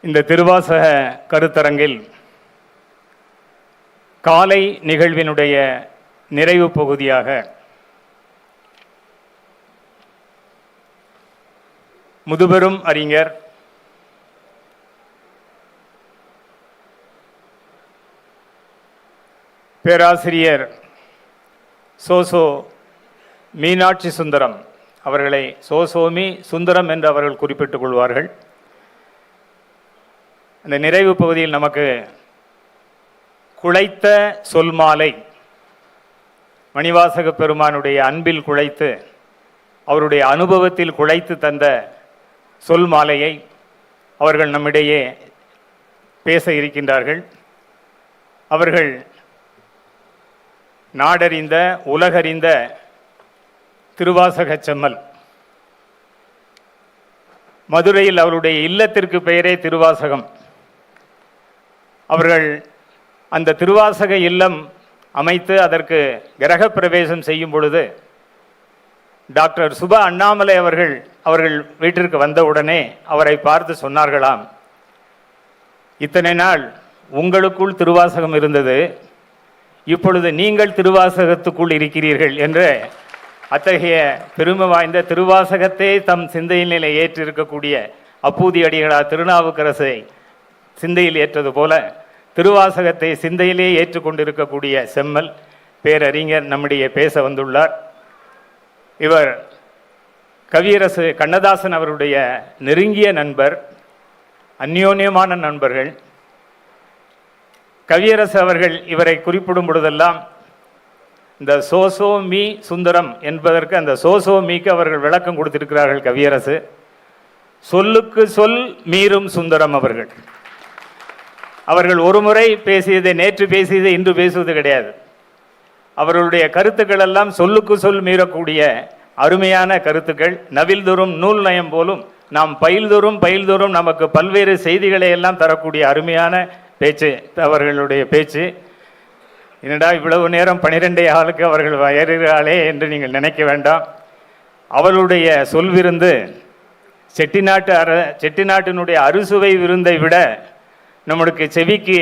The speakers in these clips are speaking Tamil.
இந்த திருவாசக கருத்தரங்கில் காலை நிகழ்வினுடைய நிறைவு பகுதியாக முதுபெரும் அறிஞர் பேராசிரியர் சோசோ மீனாட்சி சுந்தரம் அவர்களை சோசோமி சுந்தரம் என்று அவர்கள் குறிப்பிட்டுக் கொள்வார்கள். அந்த நிறைவு பகுதியில் நமக்கு குழைத்த சொல்மாலை, மணிவாசக பெருமானுடைய அன்பில் குழைத்து அவருடைய அனுபவத்தில் குழைத்து தந்த சொல் மாலையை அவர்கள் நம்மிடையே பேச இருக்கின்றார்கள். அவர்கள் நாடறிந்த உலகறிந்த திருவாசக செம்மல். மதுரையில் அவருடைய இல்லத்திற்கு பெயரே திருவாசகம். அவர்கள் அந்த திருவாசக இல்லம் அமைத்து அதற்கு கிரக பிரவேசம் செய்யும் பொழுது டாக்டர் சுப அண்ணாமலை அவர்கள் வீட்டிற்கு வந்தவுடனே அவரை பார்த்து சொன்னார்களாம், இத்தனை நாள் உங்களுக்குள் திருவாசகம் இருந்தது, இப்பொழுது நீங்கள் திருவாசகத்துக்குள் இருக்கிறீர்கள் என்று. அத்தகைய பெருமை வாய்ந்த திருவாசகத்தை தம் சிந்தையிலே ஏற்றிருக்கக்கூடிய அப்பூதி அடிகளார் திருநாவுக்கரசை சிந்தையில் ஏற்றது போல திருவாசகத்தை சிந்தையிலே ஏற்றுக்கொண்டிருக்கக்கூடிய செம்மல் பேரறிஞர் நம்முடைய பேச வந்துள்ளார். இவர் கவியரசு கண்ணதாசன் அவருடைய நெருங்கிய நண்பர், அந்யோன்யமான நண்பர்கள். கவியரசு அவர்கள் இவரை குறிப்பிடும் பொழுதெல்லாம் இந்த சோசோ மீ சுந்தரம் என்பதற்கு அந்த சோசோ மீக்கு அவர்கள் விளக்கம் கொடுத்திருக்கிறார்கள். கவியரசு சொல்லுக்கு சொல் மீறும் சுந்தரம் அவர்கள் ஒரு முறை பேசியதை, நேற்று பேசியதை இன்று பேசுவது கிடையாது. அவர்களுடைய கருத்துக்கள் எல்லாம் சொல்லுக்கு சொல் மீறக்கூடிய அருமையான கருத்துக்கள். நவில்தோறும் நூல் நயம் போலும் நாம் பயில்தோறும் நமக்கு பல்வேறு செய்திகளை எல்லாம் தரக்கூடிய அருமையான பேச்சு அவர்களுடைய பேச்சு. என்னடா இவ்வளவு நேரம் 12 ஆளுக்கு அவர்கள் வயறுகிறாளே என்று நீங்கள் நினைக்க வேண்டாம். அவளுடைய சொல் விருந்து செட்டிநாட்டினுடைய அறுசுவை விருந்தை விட நம்மளுக்கு செவிக்கு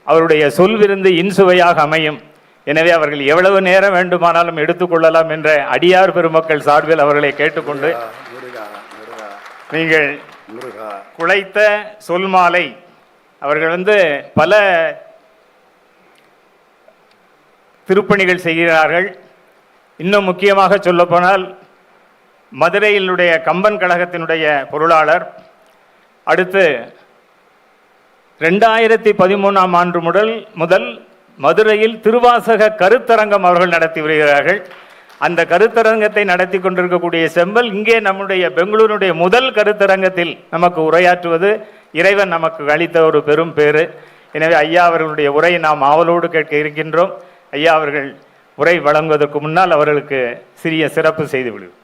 அவருடைய சொல் விருந்து இன்சுவையாக அமையும். எனவே அவர்கள் எவ்வளவு நேரம் வேண்டுமானாலும் எடுத்துக்கொள்ளலாம் என்ற அடியார் பெருமக்கள் சார்பில் அவர்களை கேட்டுக்கொண்டு, நீங்கள் குழைத்த சொல்மாலை அவர்கள் பல திருப்பணிகள் செய்கிறார்கள். இன்னும் முக்கியமாக சொல்லப்போனால் மதுரையினுடைய கம்பன் கழகத்தினுடைய பொருளாளர். அடுத்து 2013ஆம் ஆண்டு முதல் மதுரையில் திருவாசக கருத்தரங்கம் அவர்கள் நடத்தி வருகிறார்கள். அந்த கருத்தரங்கத்தை நடத்தி கொண்டிருக்கக்கூடிய செம்மல் இங்கே நம்முடைய பெங்களூருடைய முதல் கருத்தரங்கத்தில் நமக்கு உரையாற்றுவது இறைவன் நமக்கு அளித்த ஒரு பெரும் பேறு. எனவே ஐயா அவர்களுடைய உரையை நாம் ஆவலோடு கேட்க இருக்கின்றோம். ஐயா அவர்கள் உரை வழங்குவதற்கு முன்னால் அவர்களுக்கு சிறிய சிறப்பு செய்து விடுவோம்.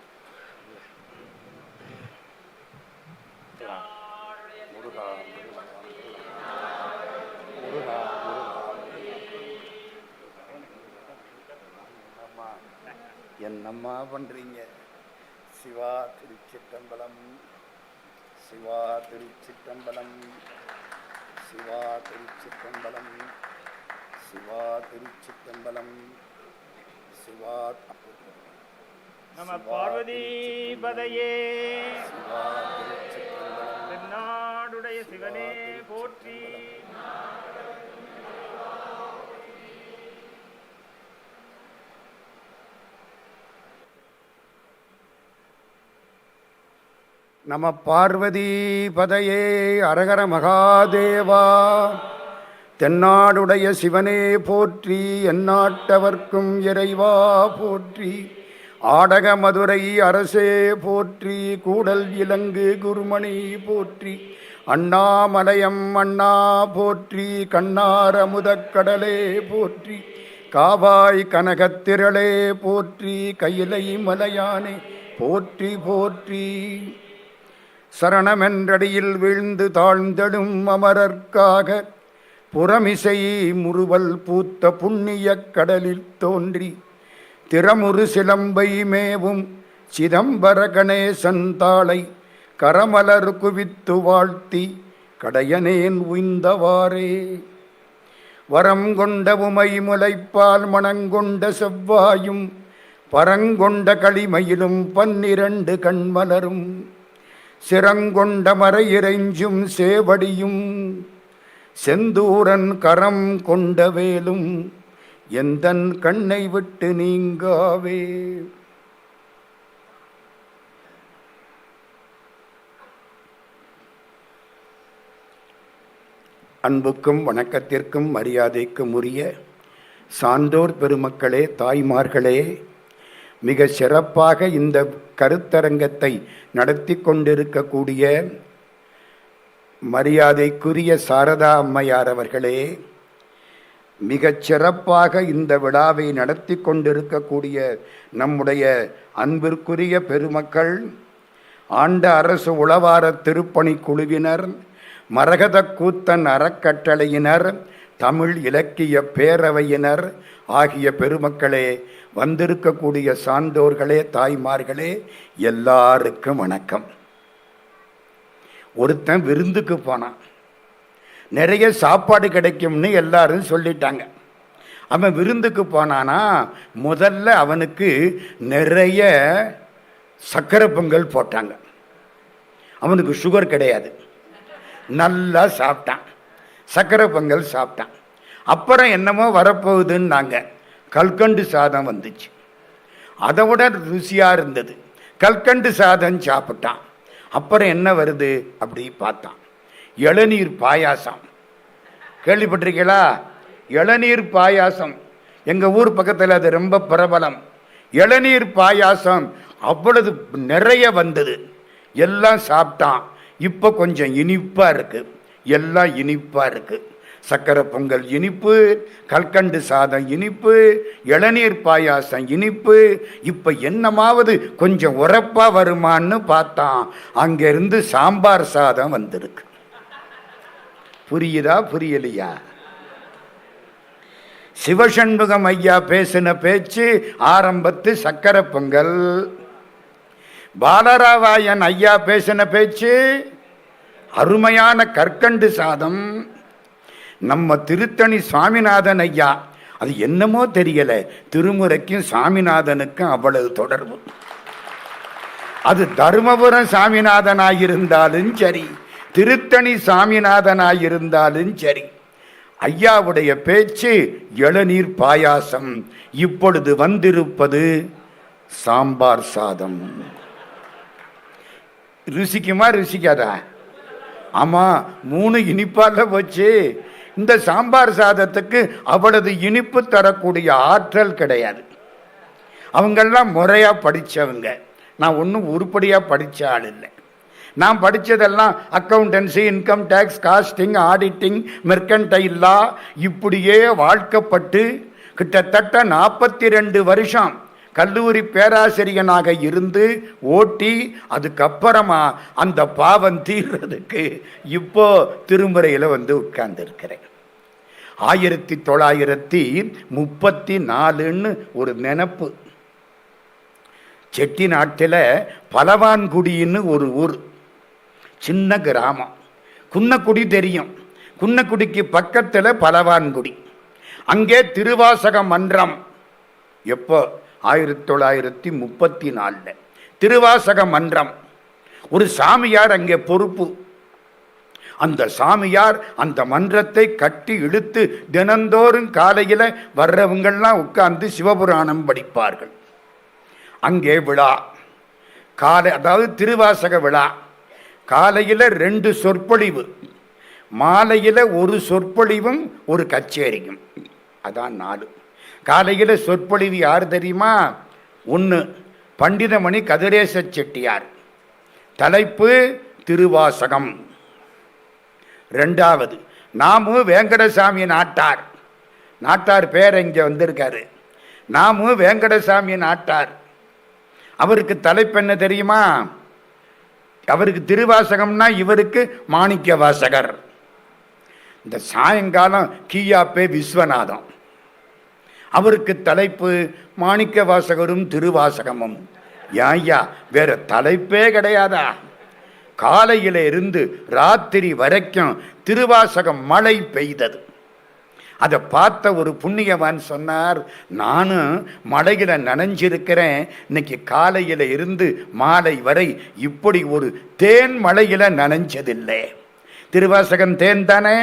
என்னம்மா பண்றீங்க? சிவா திருச்சிற்றம்பலம், சிவா திருச்சிற்றம்பலம், சிவா திருச்சிற்றம்பலம், சிவா திருச்சிற்றம்பலம், சிவா. நம பார்வதி பதையே. சிவா திருச்சிற்றம்பலம். தென்னாடுடைய சிவனே போற்றி. நம பார்வதி பதையே. அரகர மகாதேவா. தென்னாடுடைய சிவனே போற்றி, எந்நாட்டவர்க்கும் இறைவா போற்றி. ஆடக மதுரை அரசே போற்றி, கூடல் இலங்கு குருமணி போற்றி. அண்ணாமலையம் அண்ணா போற்றி, கண்ணார முதக்கடலே போற்றி. காவாய் கனகத்திரளே போற்றி, கையிலை மலையானே போற்றி போற்றி. சரணமென்றடியில் வீழ்ந்து தாழ்ந்தடும் அமரர்க்காக புறமிசை முறுவல் பூத்த புண்ணிய கடலில் தோன்றி திறமுறு சிலம்பை மேவும் சிதம்பர கணேசன் தாளை கரமலர் குவித்து வாழ்த்தி கடையனேன் உய்ந்தவாறே. வரம் கொண்ட உமை முலைப்பால் மணங்கொண்ட செவ்வாயும் பரங்கொண்ட களிமயிலும் 12 கண்மலரும் சிரங்கொண்ட மறை இறைஞ்சும் சேவடியும் செந்தூரன் கரம் கொண்ட வேலும் எந்தன் கண்ணை விட்டு நீங்காவே. அன்புக்கும் வணக்கத்திற்கும் மரியாதைக்கும் உரிய சான்றோர் பெருமக்களே, தாய்மார்களே, மிக சிறப்பாக இந்த கருத்தரங்கத்தை நடத்தி கொண்டிருக்கக்கூடிய மரியாதைக்குரிய சாரதா அம்மையார் அவர்களே, மிகச் சிறப்பாக இந்த விழாவை நடத்தி கொண்டிருக்கக்கூடிய நம்முடைய அன்பிற்குரிய பெருமக்கள், ஆண்ட அரசு உளவார திருப்பணி குழுவினர், மரகத கூத்தன் அறக்கட்டளையினர், தமிழ் இலக்கிய பேரவையினர் ஆகிய பெருமக்களே, வந்திருக்கக்கூடிய சான்றோர்களே, தாய்மார்களே, எல்லாருக்கும் வணக்கம். ஒருத்தன் விருந்துக்கு போனான். நிறைய சாப்பாடு கிடைக்கும்னு எல்லாரும் சொல்லிட்டாங்க. அவன் விருந்துக்கு போனானா, முதல்ல அவனுக்கு நிறைய சக்கரை பொங்கல் போட்டாங்க. அவனுக்கு சுகர் கிடையாது, நல்லா சாப்பிட்டான், சக்கரை பொங்கல் சாப்பிட்டான். அப்புறம் என்னமோ வரப்போகுதுன்னாங்க, கல்கண்டு சாதம் வந்துச்சு. அதை விட ருசியாக இருந்தது, கல்கண்டு சாதம் சாப்பிட்டான். அப்புறம் என்ன வருது அப்படி பார்த்தான், இளநீர் பாயாசம். கேள்விப்பட்டிருக்கீங்களா? இளநீர் பாயாசம் எங்கள் ஊர் பக்கத்தில் அது ரொம்ப பிரபலம். இளநீர் பாயாசம் அவ்வளவு நிறைய வந்தது, எல்லாம் சாப்பிட்டான். இப்போ கொஞ்சம் இனிப்பாக இருக்குது, எல்லாம் இனிப்பாக இருக்குது. சக்கரை பொங்கல் இனிப்பு, கல்கண்டு சாதம் இனிப்பு, இளநீர் பாயாசம் இனிப்பு. இப்போ என்னமாவது கொஞ்சம் உரப்பாக வருமான்னு பார்த்தான். அங்கேருந்து சாம்பார் சாதம் வந்திருக்கு. புரியுதா புரியலையா? சிவசண்முகம் ஐயா பேசின பேச்சு ஆரம்பத்து சக்கரை பொங்கல், பாலராவாயன் ஐயா பேசின பேச்சு அருமையான கற்கண்டு சாதம். நம்ம திருத்தணி சுவாமிநாதன் ஐயா, அது என்னமோ தெரியல, திருமுறைக்கும் சாமிநாதனுக்கும் அவ்வளவு தொடர்பு. அது தருமபுரம் சாமிநாதனாயிருந்தாலும் சரி, திருத்தணி சாமிநாதனாயிருந்தாலும் சரி, ஐயாவுடைய பேச்சு இளநீர் பாயாசம். இப்பொழுது வந்திருப்பது சாம்பார் சாதம். ருசிக்குமா ருசிக்காதா? ஆமாம், 3 இனிப்பால போச்சு. இந்த சாம்பார் சாதத்துக்கு அவ்வளவு இனிப்பு தரக்கூடிய ஆற்றல் கிடையாது. அவங்கெல்லாம் முறையாக படித்தவங்க, நான் ஒன்றும் உருப்படியாக படித்த ஆள் இல்லை. நான் படித்ததெல்லாம் accountancy, income tax, costing, auditing, mercantile law, இப்படியே வாழ்க்கப்பட்டு கிட்டத்தட்ட 42 வருஷம் கல்லூரி பேராசிரியனாக இருந்து ஓட்டி, அதுக்கப்புறமா அந்த பாவம் தீர்றதுக்கு இப்போ திருமுறையில் வந்து உட்கார்ந்துருக்கிறேன். 1934ன்னு ஒரு நினப்பு. செட்டி நாட்டில் பலவான்குடின்னு ஒரு ஊர், சின்ன கிராமம். குன்னக்குடி தெரியும், குன்னக்குடிக்கு பக்கத்தில் பலவான்குடி. அங்கே திருவாசக மன்றம். எப்போ? 1934 திருவாசக மன்றம். ஒரு சாமியார் அங்கே பொறுப்பு. அந்த சாமியார் அந்த மன்றத்தை கட்டி இழுத்து தினந்தோறும் காலையில் வர்றவங்கள்லாம் உட்கார்ந்து சிவபுராணம் படிப்பார்கள். அங்கே விழா காலை, அதாவது திருவாசக விழா. காலையில் 2 சொற்பொழிவு, மாலையில் 1 சொற்பொழிவும் 1 கச்சேரியும். அதான் 4. காலையில் சொற்பொழிவு யார் தெரியுமா? 1 பண்டிதமணி கதிரேச செட்டியார், தலைப்பு திருவாசகம். 2வது நாமு வேங்கடசாமி நாட்டார். நாட்டார் பேர் இங்கே வந்திருக்காரு. நாமு வேங்கடசாமி நாட்டார். அவருக்கு தலைப்பு என்ன தெரியுமா? அவருக்கு திருவாசகம்னா இவருக்கு மாணிக்க வாசகர். இந்த சாயங்காலம் கீயாப்பே விஸ்வநாதம். அவருக்கு தலைப்பு மாணிக்க வாசகரும் திருவாசகமும். ஐயா, வேற தலைப்பே கிடையாதா? காலையில இருந்து ராத்திரி வரைக்கும் திருவாசகம் மழை பெய்தது. அதை பார்த்த ஒரு புண்ணியவான் சொன்னார், நானும் மழையில நனைஞ்சிருக்கிறேன், இன்னைக்கு காலையில இருந்து மாலை வரை இப்படி ஒரு தேன் மழையில நனைஞ்சதில்லை. திருவாசகம் தேன் தானே?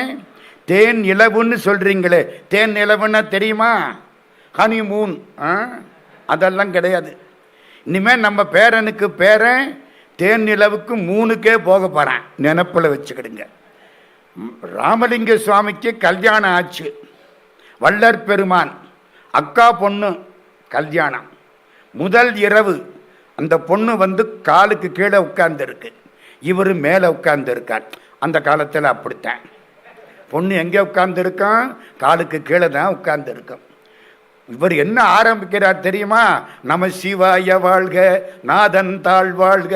தேன் இலவுன்னு சொல்றீங்களே, தேன் இலவுன்னா தெரியுமா? ஹனிமூன் அதெல்லாம் கிடையாது. இனிமேல் நம்ம பேரனுக்கு பேரன் தேன் நிலவுக்கு 3க்கே போக போகிறேன், நினப்பில் வச்சுக்கிடுங்க. ராமலிங்க சுவாமிக்கு கல்யாணம் ஆச்சு. வள்ளற் பெருமான் அக்கா பொண்ணு கல்யாணம். முதல் இரவு அந்த பொண்ணு வந்து காலுக்கு கீழே உட்கார்ந்துருக்கு, இவர் மேலே உட்கார்ந்துருக்கார். அந்த காலத்தில் அப்படித்தான். பொண்ணு எங்கே உட்கார்ந்துருக்கான்? காலுக்கு கீழே தான் உட்கார்ந்துருக்கோம். இவர் என்ன ஆரம்பிக்கிறார் தெரியுமா? நம சிவாய வாழ்க, நாதன் தாழ் வாழ்க,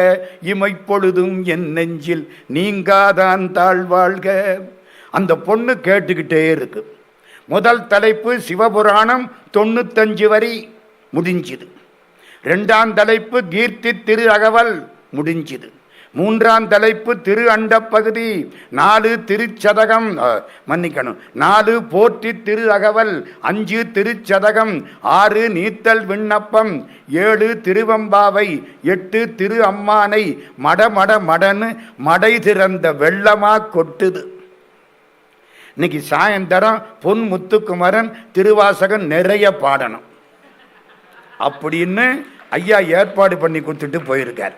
இமைப்பொழுதும் என் நெஞ்சில் நீங்காதான் தாழ் வாழ்க. அந்த பொண்ணு கேட்டுக்கிட்டே இருக்கு. முதல் தலைப்பு சிவபுராணம் 95 வரி முடிஞ்சுது. 2ஆம் தலைப்பு கீர்த்தி திரு அகவல் முடிஞ்சுது. 3ஆம் தலைப்பு திரு அண்டப்பகுதி, 4 திருச்சதகம், மன்னிக்கணும், 4 போற்றி திரு அகவல், 5 திருச்சதகம், 6 நீத்தல் விண்ணப்பம், 7 திருவம்பாவை, 8 திரு அம்மானை. மட மடன்னு மடை திறந்த வெள்ளமா கொட்டுது. இன்னைக்கு சாயந்தரம் பொன் முத்துக்குமரன் திருவாசகம் நிறைய பாடணும் அப்படின்னு ஐயா ஏற்பாடு பண்ணி கொடுத்துட்டு போயிருக்கார்.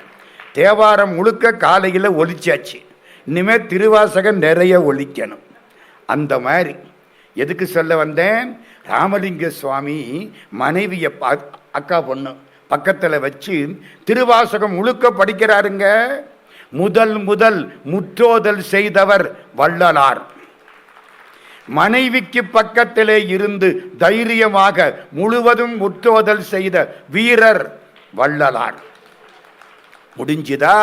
தேவாரம் முழுக்க காலையில் ஒலிச்சாச்சு, இனிமேல் திருவாசகம் நிறைய ஒலிக்கணும். அந்த மாதிரி எதுக்கு சொல்ல வந்தேன்? ராமலிங்க சுவாமி மனைவியை அக்கா பொண்ணு பக்கத்தில் வச்சு திருவாசகம் முழுக்க படிக்கிறாருங்க. முதல் முற்றோதல் செய்தவர் வள்ளலார். மனைவிக்கு பக்கத்திலே இருந்து தைரியமாக முழுவதும் முற்றோதல் செய்த வீரர் வள்ளலார். முடிஞ்சுதா?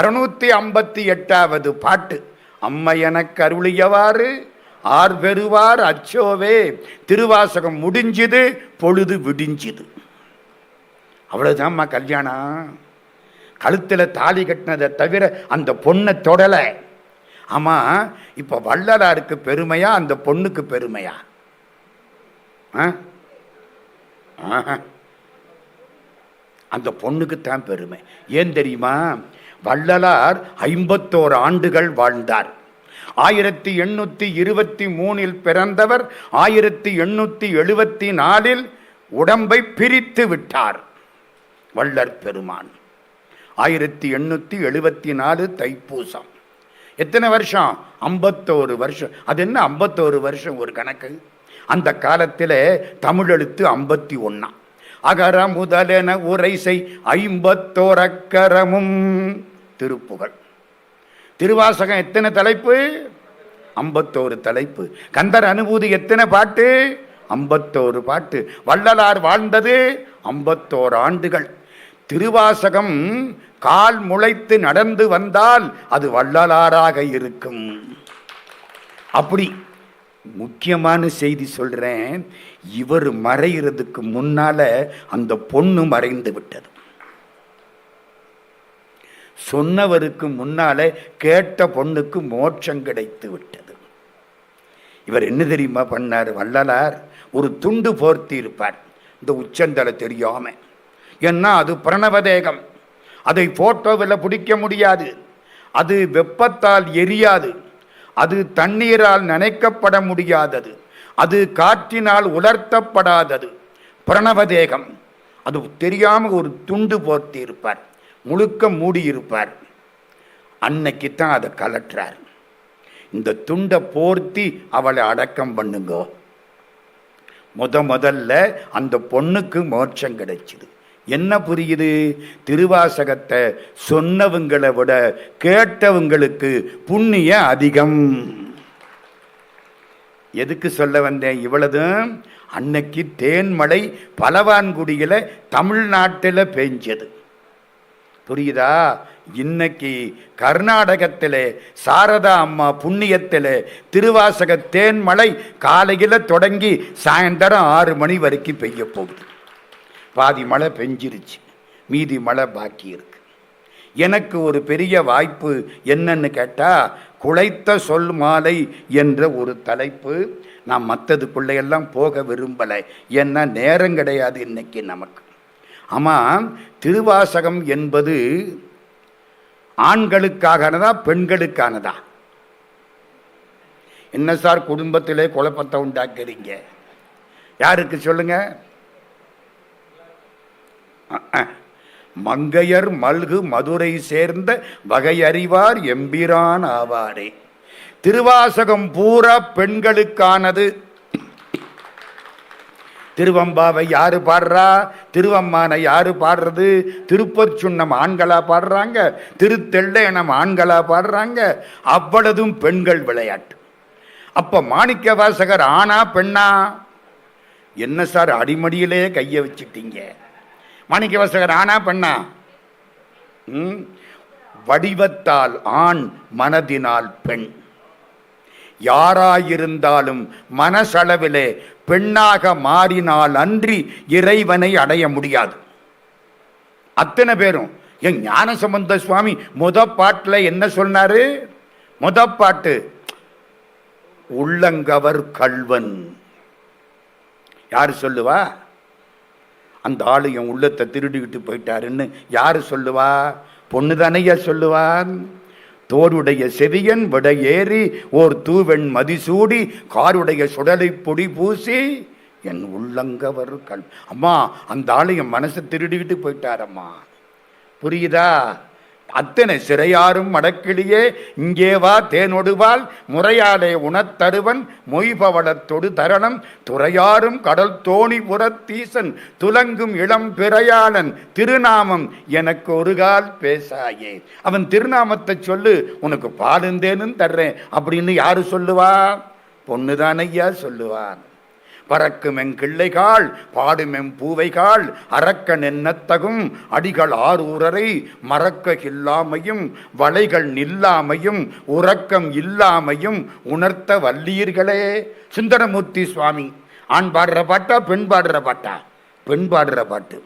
658வது பாட்டு. அம்மையனக்கு அருளியவாறு ஆர் பெறுவார் அச்சோவே. திருவாசகம் முடிஞ்சுது, பொழுது விடிஞ்சுது. அவ்வளவுதான்மா கல்யாணம். கழுத்தில் தாலி கட்டினதை தவிர அந்த பொண்ணை தொடலை. ஆமா, இப்ப வள்ளலாருக்கு பெருமையா அந்த பொண்ணுக்கு பெருமையா? அந்த பொண்ணுக்கு தான் பெருமை. ஏன் தெரியுமா? வள்ளலார் 51 ஆண்டுகள் வாழ்ந்தார். 1823 பிறந்தவர். 1874 உடம்பை பிரித்து விட்டார் வள்ளற் பெருமான். 1874 தைப்பூசம். எத்தனை வருஷம்? 51 வருஷம். அது என்ன 51 வருஷம் ஒரு கணக்கு? அந்த காலத்தில் தமிழ் எழுத்து 51. அகர முதலென உரைசை 51 அக்கரமும். திருப்புகழ். திருவாசகம் எத்தனை தலைப்பு? 51 தலைப்பு. கந்தர் அனுபூதி எத்தனை பாட்டு? 51 பாட்டு. வள்ளலார் வாழ்ந்தது 51 ஆண்டுகள். திருவாசகம் கால் முளைத்து நடந்து வந்தால் அது வள்ளலாராக இருக்கும். அப்படி முக்கியமான செய்தி சொல்றேன். இவர் மறைகிறதுக்கு முன்னால அந்த பொண்ணு மறைந்து விட்டது. சொன்னவருக்கு முன்னால கேட்ட பொண்ணுக்கு மோட்சம் கிடைத்து விட்டது. இவர் என்ன தெரியுமா பண்ணார்? வள்ளலார் ஒரு துண்டு போர்த்தி இருப்பார், இந்த உச்சந்தலை தெரியாம. ஏன்னா அது பிரணவதேகம். அதை போட்டோவில் பிடிக்க முடியாது. அது வெப்பத்தால் எரியாது. அது தண்ணீரால் நனைக்கப்பட முடியாதது. அது காற்றினால் உலர்த்தப்படாதது. பிரணவதேகம். அது தெரியாம ஒரு துண்டு போர்த்தி இருப்பார், முழுக்க மூடி இருப்பார். அன்னைக்கு தான் அதை கலட்டுறார். இந்த துண்டை போர்த்தி அவளை அடக்கம் பண்ணுங்க. முதல்ல அந்த பொண்ணுக்கு மோட்சம் கிடைச்சிது. என்ன புரியுது? திருவாசகத்தை சொன்னவங்களை விட கேட்டவங்களுக்கு புண்ணியம் அதிகம். எதுக்கு சொல்ல வந்தேன் இவ்வளவுதும்? அன்னைக்கு தேன்மழை பலவான்குடியில தமிழ்நாட்டில் பெஞ்சது. புரியுதா? இன்னைக்கு கர்நாடகத்தில் சாரதா அம்மா புண்ணியத்தில் திருவாசக தேன்மழை காலையில் தொடங்கி சாயந்தரம் 6 மணி வரைக்கும் பெய்ய போகுது. பாதி மழை பெஞ்சிருச்சு, மீதி மழை பாக்கி இருக்கு. எனக்கு ஒரு பெரிய வாய்ப்பு என்னன்னு கேட்டா, குழைத்த சொல் மாலை என்ற ஒரு தலைப்பு. நான் மற்றதுக்குள்ளையெல்லாம் போக விரும்பலை, ஏன்னா நேரம் கிடையாது இன்னைக்கு நமக்கு. ஆமாம், திருவாசகம் என்பது ஆண்களுக்கானதா பெண்களுக்கானதா? என்ன சார் குடும்பத்திலே குழப்பத்தை உண்டாக்குறீங்க? யாருக்கு சொல்லுங்க? மங்கையர் மல்கு மதுரை சேர்ந்த வகையறிவார் எம்பிரான் ஆவாரே. திருவாசகம் பூரா பெண்களுக்கானது. திருவம்பாவை யாரு பாடுறா? திருவம்மானை யாரு பாடுறது? திருப்பற்சுன்னம் ஆண்களா பாடுறாங்க, திருத்தெள்ளேனம் ஆண்களா பாடுறாங்க. அவ்வளதும் பெண்கள் விளையாட்டு. அப்ப மாணிக்க வாசகர் ஆனா பெண்ணா? என்ன சார் அடிமடியிலே கையை வச்சுட்டீங்க? மாணிக்க வாசகர் ஆனா பெண்ணா? வடிவத்தால் ஆண், மனதினால் பெண். யாராயிருந்தாலும் மனசளவிலே பெண்ணாக மாறினால் அன்றி இறைவனை அடைய முடியாது. அத்தனை பேரும். என் ஞானசம்பந்த சுவாமி பாட்டுல என்ன சொன்னாரு? பாட்டு, உள்ளங்கவர் கள்வன். யாரு சொல்லுவா? அந்த ஆளு என் உள்ளத்தை திருடிக்கிட்டு போயிட்டாருன்னு யாரு சொல்லுவா? பொண்ணு தானையா சொல்லுவான். தோடுடைய செவியன் விட ஏறி ஓர் தூவெண் மதிசூடி காருடைய சுடலை பொடி பூசி என் உள்ளங்கவர் கல். அம்மா, அந்த ஆளு என் மனசை திருடிக்கிட்டு போயிட்டாரம்மா. புரியுதா? அத்தனை சிறையாரும் மடக்கிளியே இங்கே வா தேனொடுவால் முறையாலே உணத்தருவன் மொய்பவளத்தொடு தரணம் துறையாரும் கடல் தோணி புறத்தீசன் துலங்கும் இளம் பிறையாளன் திருநாமம் எனக்கு ஒரு கால் பேசாயே. அவன் திருநாமத்தை சொல்லு, உனக்கு பாலுந்தேனும் தர்றேன் அப்படின்னு யாரு சொல்லுவா? பொண்ணுதானையா சொல்லுவான். பறக்கும் என் கிள்ளைகால் பாடும் எம் பூவைகால் அரக்கன் என்னத்தகும் அடிகள் ஆரூரரை மறக்க இல்லாமையும் வளைகள் நில்லாமையும் உறக்கம் இல்லாமையும் உணர்த்த வல்லீர்களே. சுந்தரமூர்த்தி சுவாமி ஆண் பாடுற பாட்டா பெண் பாடுற பாட்டா? பெண் பாடுற பாட்டு.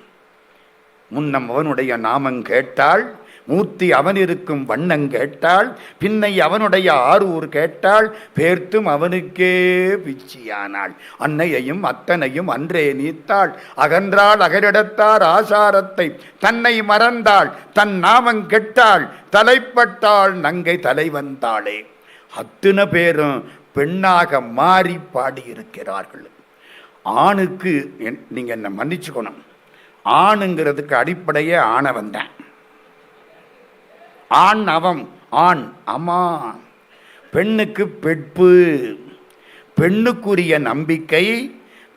முன்னம் அவனுடைய நாமம் கேட்டாள், மூர்த்தி அவன் இருக்கும் வண்ணம் கேட்டாள், பின்னை அவனுடைய ஆரூர் கேட்டாள், பேர்த்தும் அவனுக்கே பிச்சியானாள். அன்னையையும் அத்தனையும் அன்றே நீத்தாள், அகன்றாள் அகரிடத்தார் ஆசாரத்தை தன்னை மறந்தாள், தன் நாமம் கெட்டாள், தலைப்பட்டாள் நங்கை தலைவந்தாளே. அத்தனை பேரும் பெண்ணாக மாறி பாடியிருக்கிறார்கள். ஆணுக்கு நீங்க என்ன மன்னிச்சுக்கணும், ஆணுங்கிறதுக்கு அடிப்படையே ஆணவன் தான். ஆண் அவம், ஆண் அம்மா. பெண்ணுக்கு பெட்பு, பெண்ணுக்குரிய நம்பிக்கை,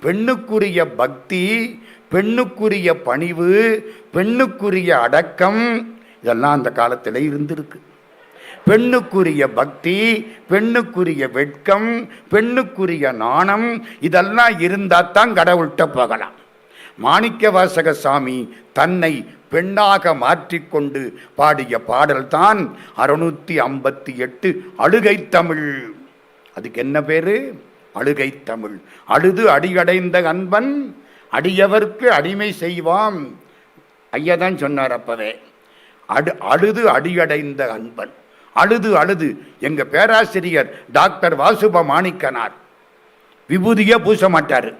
பெண்ணுக்குரிய பக்தி, பெண்ணுக்குரிய பணிவு, பெண்ணுக்குரிய அடக்கம், இதெல்லாம் அந்த காலத்தில் இருந்திருக்கு. பெண்ணுக்குரிய பக்தி, பெண்ணுக்குரிய வெட்கம், பெண்ணுக்குரிய நாணம், இதெல்லாம் இருந்தால் தான் கடவுள்கிட்ட போகலாம். மாணிக்க வாசக சாமி தன்னை பெண்ணாக மாற்றிக்கொண்டு பாடிய பாடல்தான் 658 அழுகை தமிழ். அதுக்கு என்ன பேரு? அழுகை தமிழ். அழுது அடியடைந்த அன்பன் அடியவர்க்கு அடிமை செய்வான். ஐயாதான் சொன்னார் அப்பவே. அழுது அடியடைந்த அன்பன். அழுது அழுது எங்க பேராசிரியர் டாக்டர் வாசுப மாணிக்கனார் விபூதியே பூச மாட்டாரு,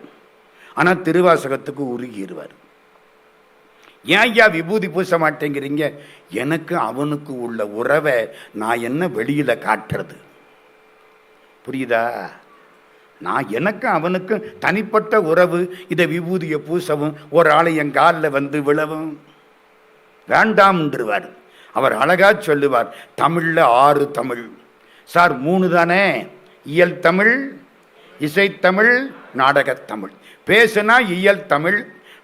ஆனா திருவாசகத்துக்கு உருகிடுவார். ஏன் ஐயா விபூதி பூச மாட்டேங்கிறீங்க? எனக்கு அவனுக்கு உள்ள உறவை நான் என்ன வெளியில காட்டுறது? புரியுதா? நான் எனக்கு அவனுக்கு தனிப்பட்ட உறவு, இதை விபூதியை பூசவும் ஒரு ஆளை என் காலில் வந்து விழவும் வேண்டாம்ன்றுவார். அவர் அழகா சொல்லுவார், தமிழ்ல 6 தமிழ் சார், 3 தானே? இயல் தமிழ், இசைத்தமிழ், நாடகத்தமிழ். பேசுனா இயல் தமிழ்,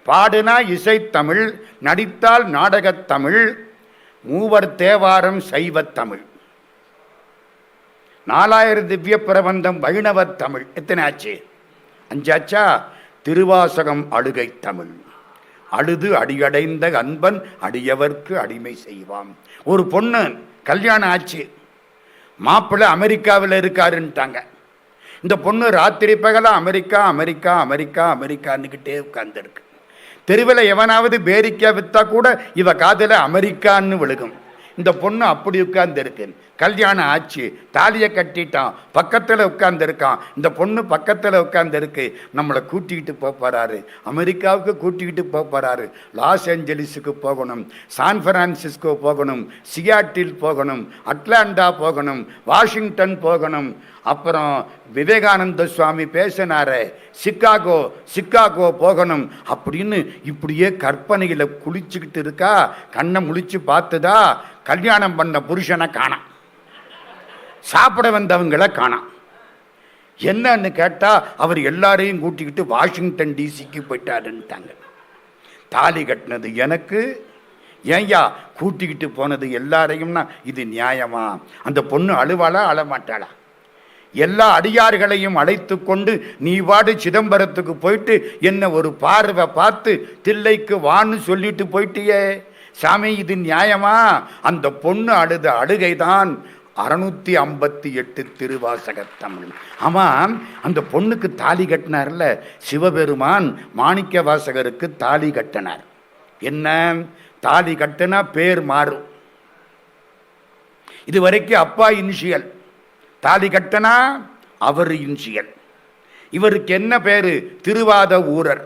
பாடுனா இசைத்தமிழ், நடித்தால் நாடகத்தமிழ், மூவர் தேவாரம் சைவத்தமிழ், 4000 திவ்ய பிரபந்தம் வைணவத் தமிழ். எத்தனை ஆச்சு? 5 ஆச்சா? திருவாசகம் அழுகை தமிழ். அழுது அடியடைந்த அன்பன் அடியவர்க்கு அடிமை செய்வான். ஒரு பொண்ணு கல்யாணம் ஆச்சு, மாப்பிள்ளை அமெரிக்காவில் இருக்காருன்ட்டாங்க. இந்த பொண்ணு ராத்திரி பகல அமெரிக்கா அமெரிக்கா அமெரிக்கா அமெரிக்கான்னுக்கிட்டே உட்கார்ந்துருக்கு. தெருவில் எவனாவது பேரிக்கா வித்தா கூட இவ காதில் அமெரிக்கான்னு விழுகும். இந்த பொண்ணு அப்படி உட்கார்ந்து இருக்கு. கல்யாணம் ஆச்சு, தாலியை கட்டிட்டான், பக்கத்தில் உட்கார்ந்து இருக்கான். இந்த பொண்ணு பக்கத்தில் உட்கார்ந்து இருக்கு. நம்மளை கூட்டிக்கிட்டு போறாரு, அமெரிக்காவுக்கு கூட்டிக்கிட்டு போறாரு. லாஸ் ஏஞ்சலிஸுக்கு போகணும், சான் பிரான்சிஸ்கோ போகணும், சியாட்டில் போகணும், அட்லாண்டா போகணும், வாஷிங்டன் போகணும். அப்புறம் விவேகானந்த சுவாமி பேசினாரே, சிக்காகோ போகணும் அப்படின்னு இப்படியே கற்பனையில் குளிச்சுக்கிட்டு இருக்கா. கண்ணை முழிச்சு பார்த்துதா, கல்யாணம் பண்ண புருஷனை காணாம், சாப்பிட வந்தவங்களை காணாம். என்னன்னு கேட்டா அவர் எல்லாரையும் கூட்டிக்கிட்டு வாஷிங்டன் டிசிக்கு போயிட்டாருன்ட்டாங்க. தாலி கட்டினது எனக்கு, ஏன்யா கூட்டிக்கிட்டு போனது எல்லாரையும்னா இது நியாயமா? அந்த பொண்ணு அழுவாளா அழமாட்டாளா? எல்லா அடியார்களையும் அழைத்து கொண்டு நீ வாடு சிதம்பரத்துக்கு போயிட்டு என்ன ஒரு பார்வை பார்த்து தில்லைக்கு வான்னு சொல்லிட்டு போயிட்டியே சாமி, இது நியாயமா? அந்த பொண்ணு அழுத அழுகைதான் 658 திருவாசக தமிழ். ஆமாம், அந்த பொண்ணுக்கு தாலி கட்டினார்ல சிவபெருமான், மாணிக்க வாசகருக்கு தாலி கட்டினார். என்ன தாலி கட்டினா பேர் மாறும். இது வரைக்கும் அப்பா இனிஷியல், தாலி கட்டனா அவர் இன்சியல். இவருக்கு என்ன பேரு? திருவாத ஊரர்.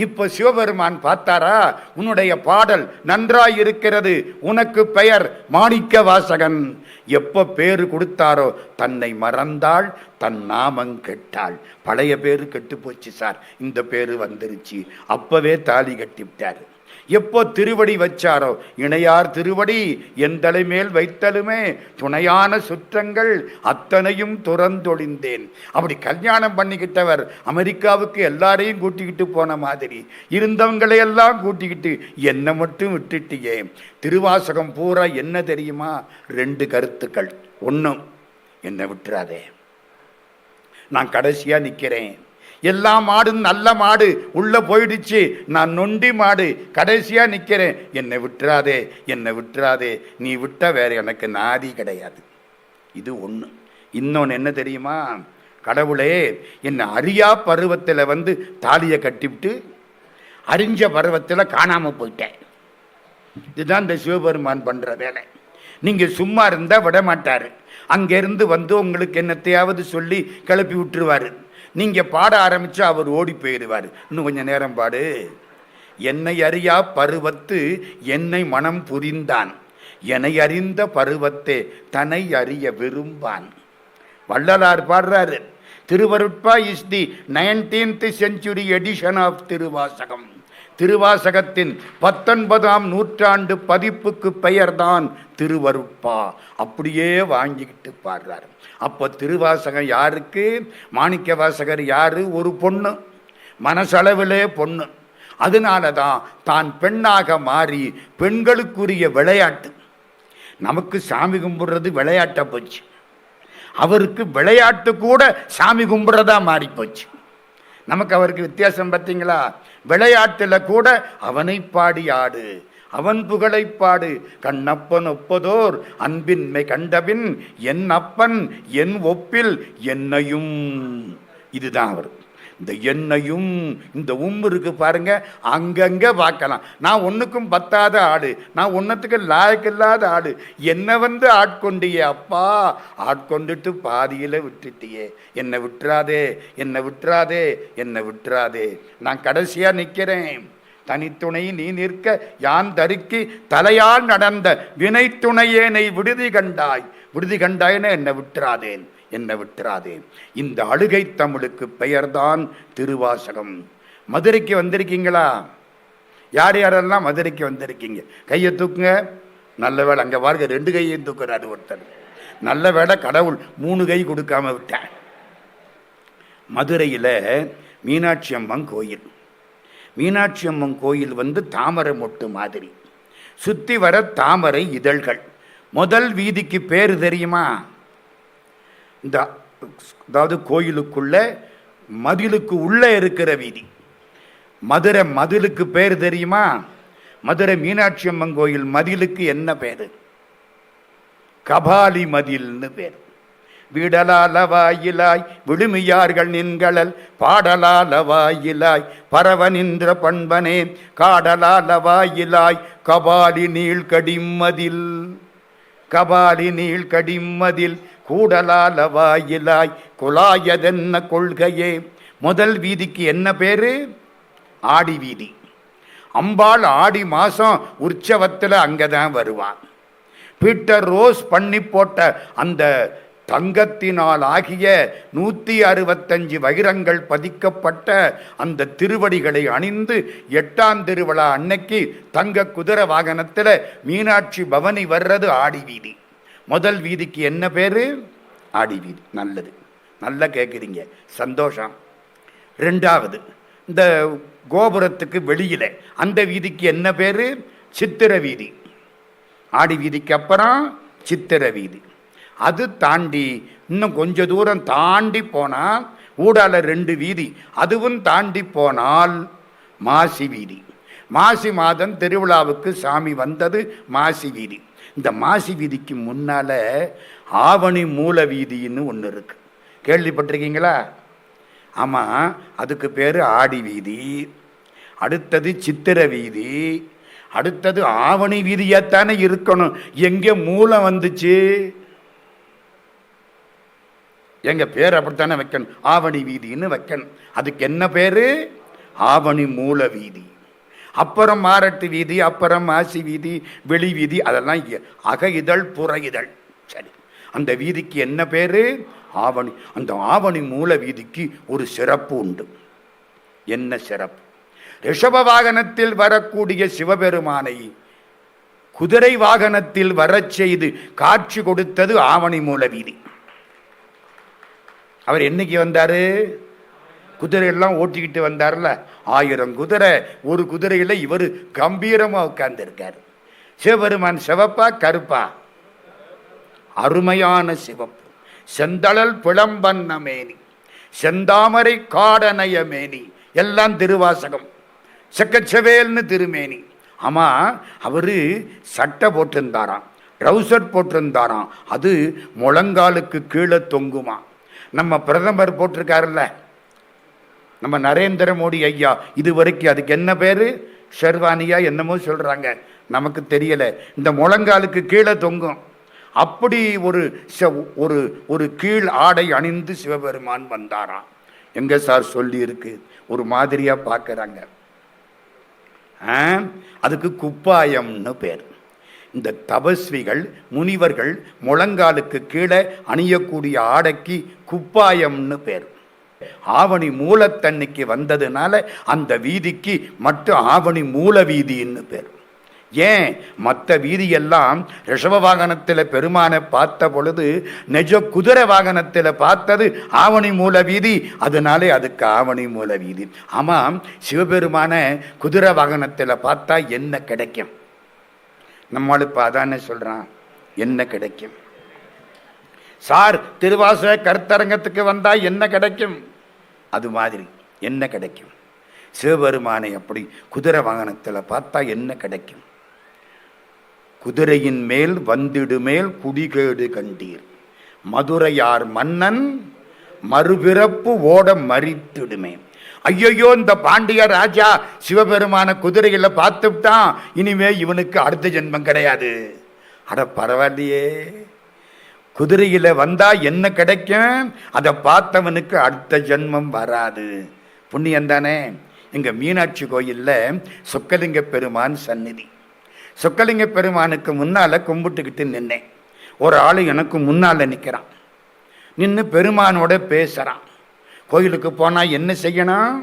இப்ப சிவபெருமான் பார்த்தாரா, உன்னுடைய பாடல் நன்றாயிருக்கிறது, உனக்கு பெயர் மாணிக்க வாசகன். எப்ப பேரு கொடுத்தாரோ தன்னை மறந்தாள், தன் நாமம் கெட்டாள். பழைய பேரு கெட்டு போச்சு சார், இந்த பேரு வந்துருச்சு. அப்பவே தாலி கட்டிவிட்டாரு. எப்போ திருவடி வச்சாரோ, இணையார் திருவடி எந்தலை மேல் வைத்தலுமே துணையான சுற்றங்கள் அத்தனையும் துறந்தொழிந்தேன். அப்படி கல்யாணம் பண்ணிக்கிட்டவர் அமெரிக்காவுக்கு எல்லாரையும் கூட்டிக்கிட்டு போன மாதிரி இருந்தவங்களையெல்லாம் கூட்டிக்கிட்டு என்னை மட்டும் விட்டுட்டியே. திருவாசகம் பூரா என்ன தெரியுமா? 2 கருத்துக்கள். ஒன்று, என்னை விட்டுறாதே, நான் கடைசியா நிற்கிறேன். எல்லா மாடும் நல்ல மாடு உள்ள போயிடுச்சு, நான் நொண்டி மாடு கடைசியா நிற்கிறேன். என்னை விட்டுறாதே, என்னை விட்டுறாதே, நீ விட்டா வேற எனக்கு நாதி கிடையாது. இது ஒன்று. இன்னொன்று என்ன தெரியுமா? கடவுளே, என்னை அறியா பருவத்தில் வந்து தாலியை கட்டிவிட்டு அறிஞ்ச பருவத்தில் காணாமல் போயிட்டேன். இதுதான் இந்த சிவபெருமான் பண்ற வேலை. நீங்க சும்மா இருந்தா விட மாட்டாரு. அங்கிருந்து வந்து உங்களுக்கு என்னத்தையாவது சொல்லி கிளப்பி விட்டுருவாரு. நீங்க பாட ஆரம்பிச்சா அவர் ஓடி போயிடுவார். இன்னும் கொஞ்சம் நேரம் பாடு. என்னை அறியா பருவத்து என்னை மனம் புரிந்தான், என்னை அறிந்த பருவத்தே தன்னை அறிய விரும்பான். வள்ளலார் பாடுறாரு. Thiruvarutpa is the 19th century edition of Thiruvasagam. திருவாசகத்தின் 19ஆம் நூற்றாண்டு பதிப்புக்கு பெயர்தான் திருவருட்பா. அப்படியே வாங்கிக்கிட்டு பாடுறாரு. அப்போ திருவாசகம் யாருக்கு? மாணிக்க வாசகர் யாரு? ஒரு பொண்ணு, மனசளவிலே பொண்ணு. அதனால தான் பெண்ணாக மாறி பெண்களுக்குரிய விளையாட்டு. நமக்கு சாமி கும்பிடுறது விளையாட்ட போச்சு, அவருக்கு விளையாட்டு கூட சாமி கும்பிடுறதா மாறி போச்சு. நமக்கு அவருக்கு வித்தியாசம் பார்த்தீங்களா? விளையாட்டுல கூட அவனை பாடி ஆடு, அவன் புகழை பாடு. கண்ணப்பன் ஒப்பதோர் அன்பின்மை கண்டபின் என் அப்பன் என் ஒப்பில் என்னையும். இதுதான் அவர். இந்த எண்ணையும் இந்த இருக்கு பாருங்க, அங்கங்க பார்க்கலாம். நான் ஒன்றுக்கும் பத்தாத ஆடு, நான் ஒன்றத்துக்கு லாயக்கில்லாத ஆடு, என்னை வந்து ஆட்கொண்டியே அப்பா, ஆட்கொண்டுட்டு பாதியில் விட்டுட்டியே. என்னை விட்டுறாதே, என்னை விட்டுறாதே, என்னை விட்டுறாதே. நான் கடைசியாக நிற்கிறேன். தனித்துணை நீ நிற்க யான் தருக்கி தலையால் நடந்த வினை துணையேனை விடுதி கண்டாய். விடுதி கண்டாய்னு என்னை விட்டுறாதேன், என்னை விட்டுறாதே. இந்த அழுகை தமிழுக்கு பெயர்தான் திருவாசகம். மதுரைக்கு வந்திருக்கீங்களா? யார் யாரெல்லாம் மதுரைக்கு வந்திருக்கீங்க கையை தூக்குங்க. நல்ல வேலை, அங்கே பாருங்க 2 கையையும் தூக்குறாரு ஒருத்தர். நல்ல வேலை, கடவுள் 3 கை கொடுக்காம விட்டேன். மதுரையில் மீனாட்சி அம்மன் கோயில். மீனாட்சி அம்மன் கோயில் வந்து தாமரை மொட்டு மாதிரி, சுற்றி வர தாமரை இதழ்கள். முதல் வீதிக்கு பேர் தெரியுமா? இந்த அதாவது கோயிலுக்குள்ள மதிலுக்கு உள்ள இருக்கிற வீதி. மதுரை மதிலுக்கு பேர் தெரியுமா? மதுரை மீனாட்சி அம்மன் கோயில் மதிலுக்கு என்ன பேரு? கபாலி மதில்னு பேர். வீடலாலவாயிலாய் விழுமியார்கள் நின்களல் பாடலாலவாயிலாய் பரவ நின்ற பண்பனே காடலாலவாயிலாய் கபாலி நீழ்கடிமதில். கபாலி நீள் கடிமதில் கூடலால வாயிலாய் குழாயதென்ன கொள்கையே. முதல் வீதிக்கு என்ன பேரு? ஆடி வீதி. அம்பாள் ஆடி மாசம் உற்சவத்தில் அங்கதான் வருவான். பீட்டர் ரோஸ் பண்ணி போட்ட அந்த தங்கத்தினால் ஆகிய 165 வைரங்கள் பதிக்கப்பட்ட அந்த திருவடிகளை அணிந்து 8ஆம் திருவிழா அன்னைக்கு தங்க குதிரை வாகனத்தில் மீனாட்சி பவனி வர்றது ஆடி வீதி. முதல் வீதிக்கு என்ன பேரு? ஆடி வீதி. நல்லது, நல்லா கேட்குறீங்க, சந்தோஷம். ரெண்டாவது, இந்த கோபுரத்துக்கு வெளியில அந்த வீதிக்கு என்ன பேரு? சித்திர வீதி. ஆடி வீதிக்கு அப்புறம் சித்திர வீதி. அது தாண்டி இன்னும் கொஞ்ச தூரம் தாண்டி போனால் ஊடால 2 வீதி, அதுவும் தாண்டி போனால் மாசி வீதி. மாசி மாதம் திருவிழாவுக்கு சாமி வந்தது மாசி வீதி. இந்த மாசி வீதிக்கு முன்னால ஆவணி மூல வீதின்னு ஒன்று இருக்கு, கேள்விப்பட்டிருக்கீங்களா? ஆமாம், அதுக்கு பேர் ஆடி வீதி. அடுத்தது சித்திர வீதி, அடுத்தது ஆவணி வீதியாத்தானே இருக்கணும். எங்கே மூலம் வந்துச்சு? எங்க பேர் அப்படித்தானே வைக்கணும், ஆவணி வீதின்னு வைக்கணும். அதுக்கு என்ன பேரு? ஆவணி மூல வீதி. அப்புறம் மாரட்டு வீதி, அப்புறம் மாசி வீதி, வெளி வீதி, அதெல்லாம் அக இதழ் புற இதழ். சரி, அந்த வீதிக்கு என்ன பேரு? ஆவணி. அந்த ஆவணி மூல வீதிக்கு ஒரு சிறப்பு உண்டு. என்ன சிறப்பு? ரிஷப வாகனத்தில் வரக்கூடிய சிவபெருமானை குதிரை வாகனத்தில் வரச் செய்து காட்சி கொடுத்தது ஆவணி மூல வீதி. அவர் என்னைக்கு வந்தாரு? குதிரையெல்லாம் ஓட்டிக்கிட்டு வந்தார்ல, 1000 குதிரை. ஒரு குதிரையில் இவர் கம்பீரமா உட்கார்ந்து இருக்காரு. சிவபெருமான் சிவப்பா கருப்பா? அருமையான சிவப்பு. செந்தழல் பிளம்பன்ன மேனி, செந்தாமரை காடனைய மேனி, எல்லாம் திருவாசகம். செக்கச்சவேல்னு திருமேனி. ஆமா, அவரு சட்டை போட்டிருந்தாராம், ட்ரௌசர் போட்டிருந்தாராம், அது முழங்காலுக்கு கீழே தொங்குமா. நம்ம பிரதமர் போட்டிருக்காருல்ல, நம்ம நரேந்திர மோடி ஐயா, இது வரைக்கும் அதுக்கு என்ன பேரு? ஷெர்வானியா என்னமோ சொல்றாங்க, நமக்கு தெரியல. இந்த முழங்காலுக்கு கீழே தொங்கும். அப்படி ஒரு ஒரு கீழ் ஆடை அணிந்து சிவபெருமான் வந்தாராம். எங்க சார் சொல்லி இருக்கு? ஒரு மாதிரியா பார்க்கறாங்க. அதுக்கு குப்பாயம்னு பேர். இந்த தபஸ்விகள் முனிவர்கள் முழங்காலுக்கு கீழே அணியக்கூடிய ஆடைக்கு குப்பாயம்னு பேர். ஆவணி மூலத்தன்னைக்கு வந்ததுனால அந்த வீதிக்கு மட்டும் ஆவணி மூல வீதின்னு பேர். ஏன் மற்ற வீதியெல்லாம் ரிஷப வாகனத்தில் பெருமானை பார்த்த பொழுது நெஜ குதிரை வாகனத்தில் பார்த்தது ஆவணி மூல வீதி, அதனாலே அதுக்கு ஆவணி மூல வீதி. ஆமாம், சிவபெருமான குதிரை வாகனத்தில் பார்த்தா என்ன கிடைக்கும்? நம்மளுக்கு அதானே சொல்றான், என்ன கிடைக்கும் சார்? திருவாச கருத்தரங்கத்துக்கு வந்தா என்ன கிடைக்கும்? அது மாதிரி என்ன கிடைக்கும்? சிவபெருமானை அப்படி குதிரை வாகனத்தில் பார்த்தா என்ன கிடைக்கும்? குதிரையின் மேல் வந்திடுமேல் குடிகேடு கண்டீர், மதுரையார் மன்னன் மறுபிறப்பு ஓட மறித்திடுமே. ஐயோ, இந்த பாண்டிய ராஜா சிவபெருமான குதிரையில பார்த்துட்டான், இனிமே இவனுக்கு அடுத்த ஜென்மம் கிடையாது. அட பரவாயில்லையே, குதிரையில வந்தா என்ன கிடைக்கும்? அதை பார்த்தவனுக்கு அடுத்த ஜென்மம் வராது. புண்ணியம் தானே. எங்க மீனாட்சி கோயில்ல சொக்கலிங்க பெருமான் சந்நிதி. சொக்கலிங்க பெருமானுக்கு முன்னால கும்பிட்டுக்கிட்டு நின்னேன். ஒரு ஆளு எனக்கு முன்னால நிற்கிறான், நின்று பெருமானோட பேசுறான். கோயிலுக்கு போனா என்ன செய்யணும்?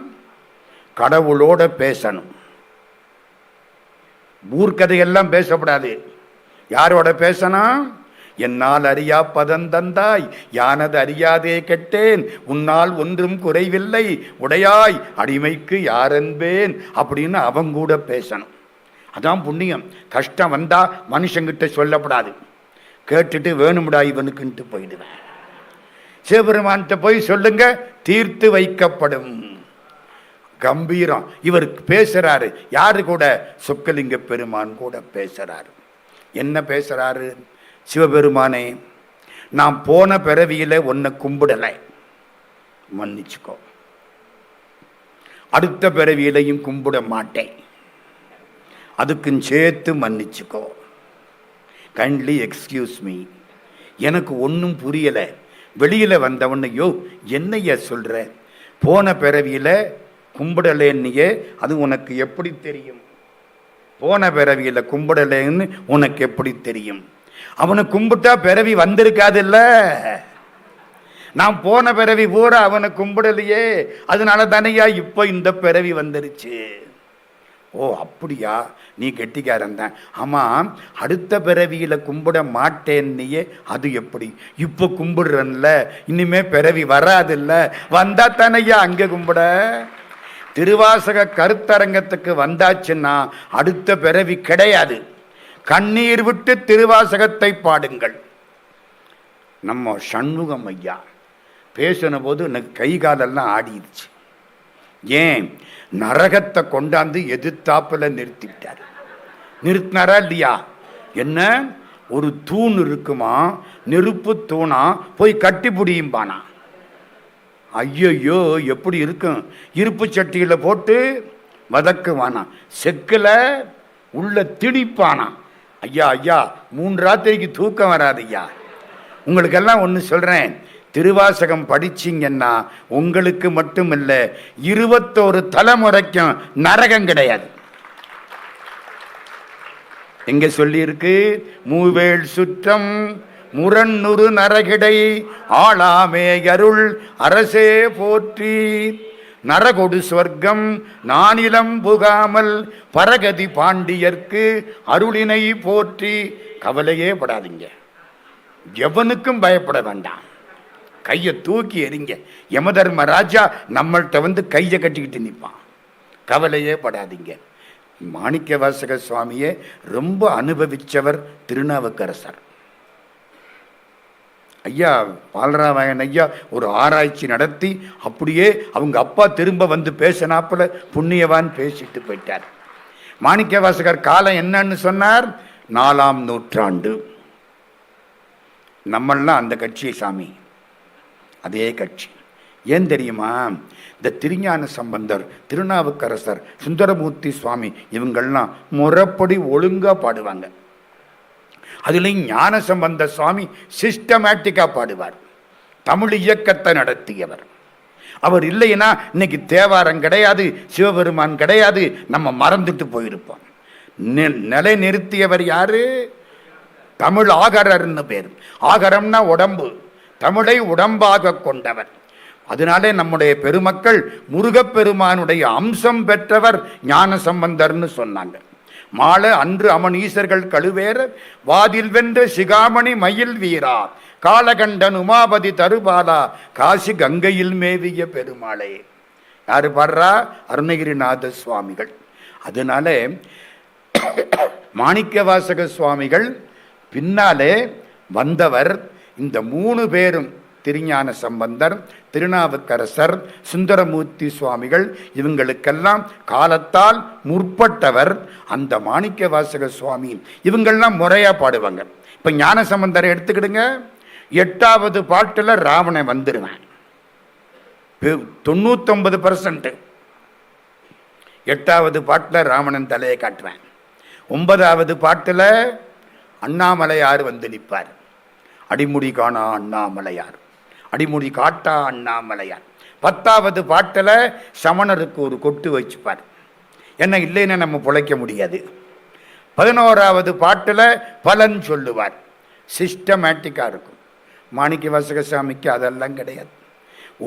கடவுளோட பேசணும். ஊர்க்கதையெல்லாம் பேசக்கூடாது. யாரோட பேசணும்? என்னால் அறியா பதந்தந்தாய் யானது அறியாதே கெட்டேன், உன்னால் ஒன்றும் குறைவில்லை உடையாய் அடிமைக்கு யாரென்பேன் அப்படின்னு அவங்க கூட பேசணும். அதான் புண்ணியம். கஷ்டம் வந்தா மனுஷங்கிட்ட சொல்லப்படாது, கேட்டுட்டு வேணும்டா இவனுக்குன்ட்டு போயிடுவேன். சிவபெருமான்கிட்ட போய் சொல்லுங்க, தீர்த்து வைக்கப்படும். கம்பீரம். இவர் பேசுறாரு. யாரு கூட? சொக்கலிங்க பெருமான் கூட பேசுறாரு. என்ன பேசுறாரு? சிவபெருமானே, நான் போன பிறவியில உன்னை கும்பிடலை, மன்னிச்சுக்கோ. அடுத்த பிறவியிலையும் கும்பிட மாட்டேன், அதுக்கும் சேர்த்து மன்னிச்சுக்கோ. கைண்ட்லி எக்ஸ்கியூஸ் மீ, எனக்கு ஒன்றும் புரியலை. வெளியில் வந்தவனையோ என்னையா சொல்கிற, போன பிறவியில் கும்பிடலேன்னியே, அது உனக்கு எப்படி தெரியும்? போன பிறவியில் கும்பிடலேன்னு உனக்கு எப்படி தெரியும்? அவனை கும்பிட்டா பிறவி வந்திருக்காதுல்ல. நான் போன பிறவி பூரா அவனை கும்பிடலையே, அதனால தானையா இப்போ இந்த பிறவி வந்துருச்சு. ஓ அப்படியா, நீ கெட்டிக்காரன் தான். ஆமாம், அடுத்த பிறவியில் கும்பிட மாட்டேன்னியே, அது எப்படி? இப்போ கும்பிடுறன்ல, இனிமே பிறவி வராதில்ல, வந்தா தானையா அங்கே கும்பிட. திருவாசக கருத்தரங்கத்துக்கு வந்தாச்சுன்னா அடுத்த பிறவி கிடையாது. கண்ணீர் விட்டு திருவாசகத்தை பாடுங்கள். நம்ம சண்முகம் ஐயா பேசின போது எனக்கு கை காலெல்லாம் ஆடிடுச்சு. ஏன்? நரகத்தை கொண்டாந்து எதிர்த்தாப்புல நிறுத்திவிட்டார். நிறுத்தினாரா இல்லையா? என்ன, ஒரு தூண் இருக்குமா, நெருப்பு தூணா, போய் கட்டி பிடியும்பானா. ஐயோ எப்படி இருக்கும்? இருப்பு சட்டியில் போட்டு வதக்குவானா, செக்கில் உள்ள திணிப்பானா. ஐயா ஐயா, 3 ராத்திரிக்கு தூக்கம் வராது ஐயா. உங்களுக்கெல்லாம் ஒன்று சொல்கிறேன், திருவாசகம் படிச்சிங்கன்னா உங்களுக்கு மட்டும் இல்லை, 21 தலைமுறைக்கும் நரகம் கிடையாது. எங்க சொல்லியிருக்கு? மூவேள் சுற்றம் முரண்ணுறு நரகிடை ஆளாமே அருள் அரசே போற்றி. நரகொடு சொர்க்கம் நானிலம் புகாமல் பரகதி பாண்டியர்க்கு அருளினை போற்றி. கவலையே படாதீங்க, எவனுக்கும் பயப்பட வேண்டாம். கையை தூக்கி எறிங்க. யமதர்மராஜா நம்மள்கிட்ட வந்து கையை கட்டிக்கிட்டு நிற்பான். கவலையே படாதீங்க. மாணிக்கவாசக சுவாமியை ரொம்ப அனுபவித்தவர் திருநாவுக்கரசர் ஐயா. பாலராமாயணன் ஐயா ஒரு ஆராய்ச்சி நடத்தி அப்படியே அவங்க அப்பா திரும்ப வந்து பேசினாப்புல புண்ணியவான் பேசிட்டு போயிட்டார். மாணிக்கவாசகர் காலம் என்னன்னு சொன்னார்? 4ஆம் நூற்றாண்டு. நம்மளாம் அந்த கட்சி சாமி, அதே கட்சி. ஏன் தெரியுமா? இந்த திருஞான சம்பந்தர், திருநாவுக்கரசர், சுந்தரமூர்த்தி சுவாமி இவங்கள்லாம் முறைப்படி ஒழுங்காக பாடுவாங்க. அதுலேயும் ஞான சம்பந்த சுவாமி சிஸ்டமேட்டிக்காக பாடுவார். தமிழ் இயக்கத்தை நடத்தியவர். அவர் இல்லைன்னா இன்னைக்கு தேவாரம் கிடையாது, சிவபெருமான் கிடையாது, நம்ம மறந்துட்டு போயிருப்போம். நிலை நிறுத்தியவர் யாரு? தமிழ் ஆகரர்னு பேர். ஆகரம்னா உடம்பு, தமிழை உடம்பாக கொண்டவர். அதனாலே நம்முடைய பெருமக்கள் முருகப்பெருமானுடைய அம்சம் பெற்றவர் ஞான சம்பந்தர்னு சொன்னாங்க. மாலை அன்று அமன் ஈசர்கள் கழுவேற வாதில் வென்ற சிகாமணி மயில் வீரா காலகண்டன் உமாபதி தருபாலா காசி கங்கையில் மேவிய பெருமாளே. யாரு பாடுறா? அருணகிரிநாத சுவாமிகள். அதனால மாணிக்கவாசக சுவாமிகள் பின்னாலே வந்தவர். இந்த 3 பேரும், திருஞான சம்பந்தர், திருநாவுக்கரசர், சுந்தரமூர்த்தி சுவாமிகள், இவங்களுக்கெல்லாம் காலத்தால் முற்பட்டவர். அந்த மாணிக்கவாசக சுவாமி இவங்கெல்லாம் முறையாக பாடுவாங்க. இப்போ ஞான சம்பந்தரை எடுத்துக்கிடுங்க. 8வது பாட்டில் ராவணன் வந்துடுவேன், 99%. 8வது பாட்டில் ராவணன் தலையை காட்டுவேன். 9வது பாட்டில் அண்ணாமலையார் வந்து நிற்பார். அடிமுடி காணா அண்ணாமலையார், அடிமுடி காட்டா அண்ணாமலையார். 10வது பாட்டில் சமணருக்கு ஒரு கொட்டு வச்சுப்பார். என்ன இல்லைன்னா நம்ம பிழைக்க முடியாது. 11வது பாட்டில் பலன் சொல்லுவார். சிஸ்டமேட்டிக்காக இருக்கும். மாணிக்கவாசக சாமிக்கு அதெல்லாம் கிடையாது.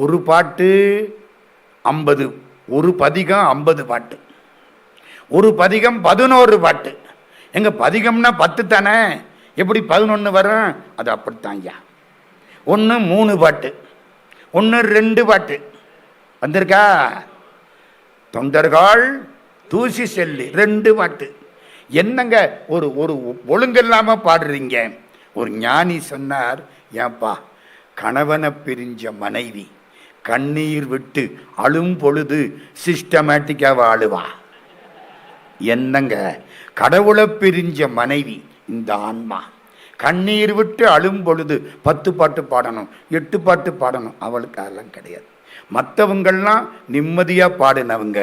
ஒரு பாட்டு 50, ஒரு பதிகம் 50 பாட்டு, ஒரு பதிகம் 11 பாட்டு. எங்க பதிகம்னா 10 தானே, எப்படி 11 வரும்? அது அப்படித்தான் ஐயா. 1 3 பாட்டு, 1 2 பாட்டு வந்திருக்கா? தொண்டர்கள் தூசி செல்லி 2 பாட்டு. என்னங்க ஒரு ஒரு ஒழுங்கில்லாம பாடுறீங்க. ஒரு ஞானி சொன்னார், ஏன்பா கணவனை பிரிஞ்ச மனைவி கண்ணீர் விட்டு அழும் பொழுது சிஸ்டமேட்டிக்காக வாழுவா. என்னங்க, கடவுளை பிரிஞ்ச மனைவி இந்த ஆன்மா கண்ணீர் விட்டு அழும் பொழுது 10 பாட்டு பாடணும், 8 பாட்டு பாடணும். அவளுக்கு அதெல்லாம் கிடையாது. மற்றவங்கள்லாம் நிம்மதியாக பாடினவங்க.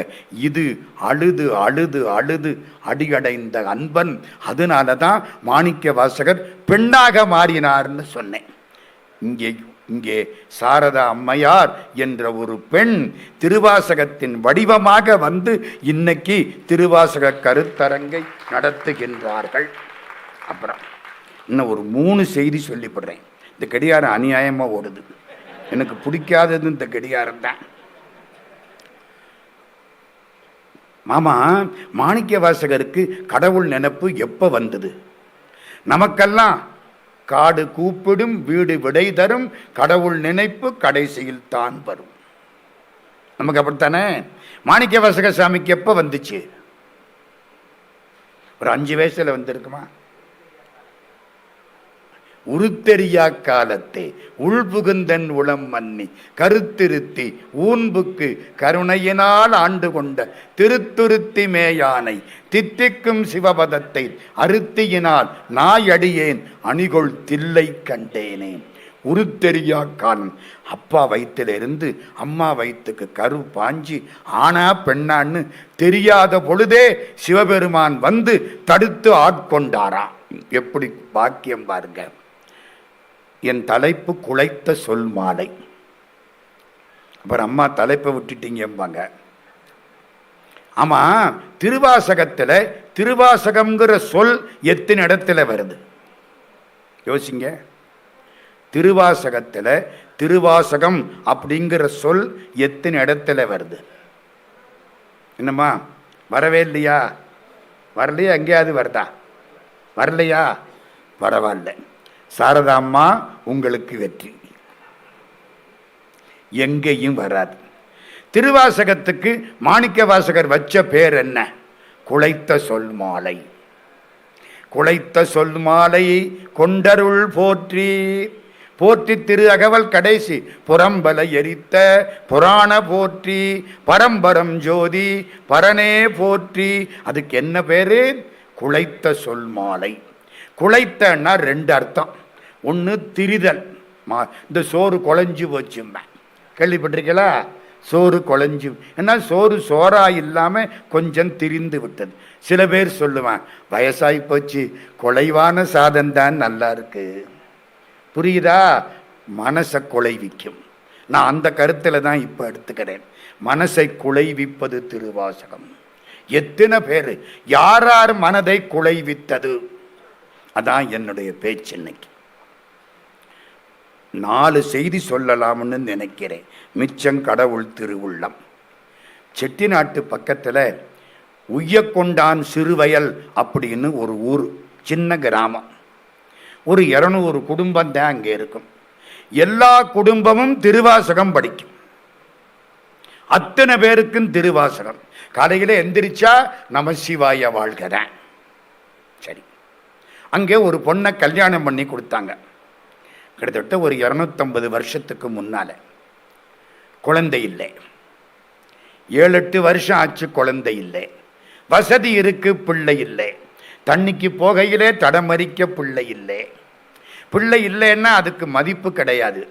இது அழுது அழுது அழுது அடியடைந்த அன்பன். அதனால தான் மாணிக்க வாசகர் பெண்ணாக மாறினார்னு சொன்னேன். இங்கே சாரதா அம்மையார் என்ற ஒரு பெண் திருவாசகத்தின் வடிவமாக வந்து இன்னைக்கு திருவாசக கருத்தரங்கை நடத்துகின்றார்கள். அப்புறம் இன்னும் ஒரு 3 செய்தி சொல்லிப்படுறேன். இந்த கடிகாரம் அநியாயமாக ஓடுது. எனக்கு பிடிக்காதது இந்த கடிகாரம் தான். மாமா, மாணிக்க வாசகருக்கு கடவுள் நினைப்பு எப்போ வந்தது? நமக்கெல்லாம் காடு கூப்பிடும், வீடு விடை தரும், கடவுள் நினைப்பு கடைசியில் தான் வரும். நமக்கு அப்படித்தானே? மாணிக்க வாசக சாமிக்கு எப்போ வந்துச்சு? ஒரு 5 வயசுல வந்திருக்குமா? உருத்தெரியா காலத்தே உள்புகுந்தன் உளம் மன்னி கருத்திருத்தி ஊன்புக்கு கருணையினால் ஆண்டு கொண்ட திருத்துருத்தி மேயானை தித்திக்கும் சிவபதத்தை அருத்தியினால் நாயடியேன் அணிகொள் தில்லை கண்டேனே. உருத்தெரியா காலம். அப்பா வயிற்றிலிருந்து அம்மா வயிற்றுக்கு கரு பாஞ்சி ஆனா பெண்ணான்னு தெரியாத பொழுதே சிவபெருமான் வந்து தடுத்து ஆட்கொண்டாரா. எப்படி பாக்கியம் பாருங்க. என் தலைப்பு குலைத்த சொல் மாலை. அப்புறம் அம்மா தலைப்பை விட்டுட்டீங்கம்பாங்க. ஆமா, திருவாசகத்தில் திருவாசகம்ங்கிற சொல் எத்தனை இடத்துல வருது யோசிங்க. திருவாசகத்தில் திருவாசகம் அப்படிங்கிற சொல் எத்தனை இடத்துல வருது? என்னம்மா வரவே இல்லையா? வரலையா? எங்கேயாவது வருதா? வரலையா? பரவாயில்ல. சாரதா அம்மா, உங்களுக்கு வெற்றி. எங்கேயும் வராது. திருவாசகத்துக்கு மாணிக்க வாசகர் வச்ச பேர் என்ன? குலைத்த சொல் மாலை. குலைத்த சொல் மாலை கொண்டருள் போற்றி. போற்றி திரு அகவல் கடைசி புறம்பல எரித்த புராண போற்றி. பரம்பரம் ஜோதி பரனே போற்றி. அதுக்கு என்ன பேரு? குலைத்த சொல் மாலை. குலைத்தன்னா 2 அர்த்தம். ஒன்று திரிதல். இந்த சோறு குழஞ்சி போச்சும்ப, கேள்விப்பட்டிருக்கீங்களா? சோறு குழஞ்சி, ஏன்னா சோறு சோறா இல்லாமல் கொஞ்சம் திரிந்து விட்டது. சில பேர் சொல்லுவேன், வயசாகி போச்சு, குலைவான சாதம் தான் நல்லா இருக்கு. புரியுதா? மனசை குலைவிக்கும். நான் அந்த கருத்தில் தான் இப்போ எடுத்துக்கிறேன். மனசை குலைவிப்பது திருவாசகம். எத்தனை பேர் யார் யார் மனதை குலைவித்தது? அதான் என்னுடைய பேச்சு. இன்னைக்கு 4 செய்தி சொல்லலாம்னு நினைக்கிறேன். மிச்சம் கடவுள் திருவுள்ளம். செட்டிநாட்டு பக்கத்தில் உய்யக்கொண்டான் சிறுவயல் அப்படின்னு ஒரு ஊர், சின்ன கிராமம். ஒரு 200 குடும்பம் தான் அங்கே இருக்கும். எல்லா குடும்பமும் திருவாசகம் படிக்கும். அத்தனை பேருக்கும் திருவாசகம். காலையில் எந்திரிச்சா நமசிவாய வாழ்கிறேன். சரி, அங்கே ஒரு பொண்ணை கல்யாணம் பண்ணி கொடுத்தாங்க. கிட்டத்தட்ட ஒரு 250 வருஷத்துக்கு முன்னால. குழந்தை இல்லை. 7-8 வருஷம் ஆச்சு, குழந்தை இல்லை. வசதி இருக்கு, பிள்ளை இல்லை. தண்ணிக்கு போகையிலே தடமறிக்க பிள்ளை இல்லை. பிள்ளை இல்லைன்னா அதுக்கு மதிப்பு கிடையாது.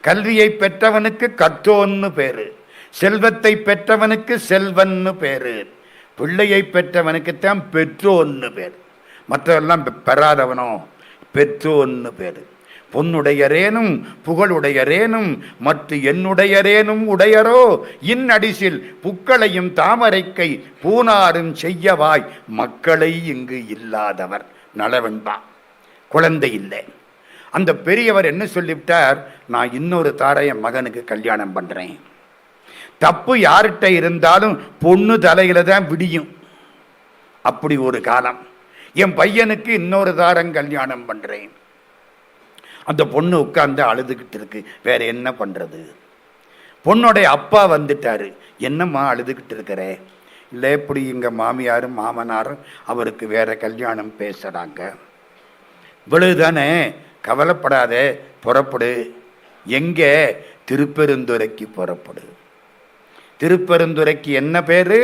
கல்வியை பெற்றவனுக்கு கற்றோன்னு பேரு, செல்வத்தை பெற்றவனுக்கு செல்வன்னு பேரு, பிள்ளையை பெற்றவனுக்குத்தான் பெற்றோன்னு பேர். மற்றவெல்லாம் பெறாதவனோ பெற்றோன்னு பேரு. பொன்னுடையரேனும் புகழுடையரேனும் மற்ற என்னுடையரேனும் உடையரோ இன்னடிசில் புக்களையும் தாமரைக்கை பூனாரும் செய்யவாய் மக்களை இங்கு இல்லாதவர் நலவன்பா. குழந்தை இல்லை. அந்த பெரியவர் என்ன சொல்லிவிட்டார்? நான் இன்னொரு தார என் மகனுக்கு கல்யாணம் பண்ணுறேன். தப்பு யார்கிட்ட இருந்தாலும் பொண்ணு தலையில தான் விடியும். அப்படி ஒரு காலம். என் பையனுக்கு இன்னொரு தாரம் கல்யாணம் பண்ணுறேன். அந்த பொண்ணு உட்கார்ந்து அழுதுகிட்டு இருக்கு. வேற என்ன பண்ணுறது? பொண்ணுடைய அப்பா வந்துட்டாரு. என்னம்மா அழுதுகிட்டு இருக்கிற? இல்லை, இப்படி எங்கள் மாமியாரும் மாமனாரும் அவருக்கு வேற கல்யாணம் பேசுகிறாங்க. இவ்வளவுதானே, கவலைப்படாதே, புறப்படு. எங்கே? திருப்பெருந்துறைக்கு புறப்படு. திருப்பெருந்துறைக்கு என்ன பேரு?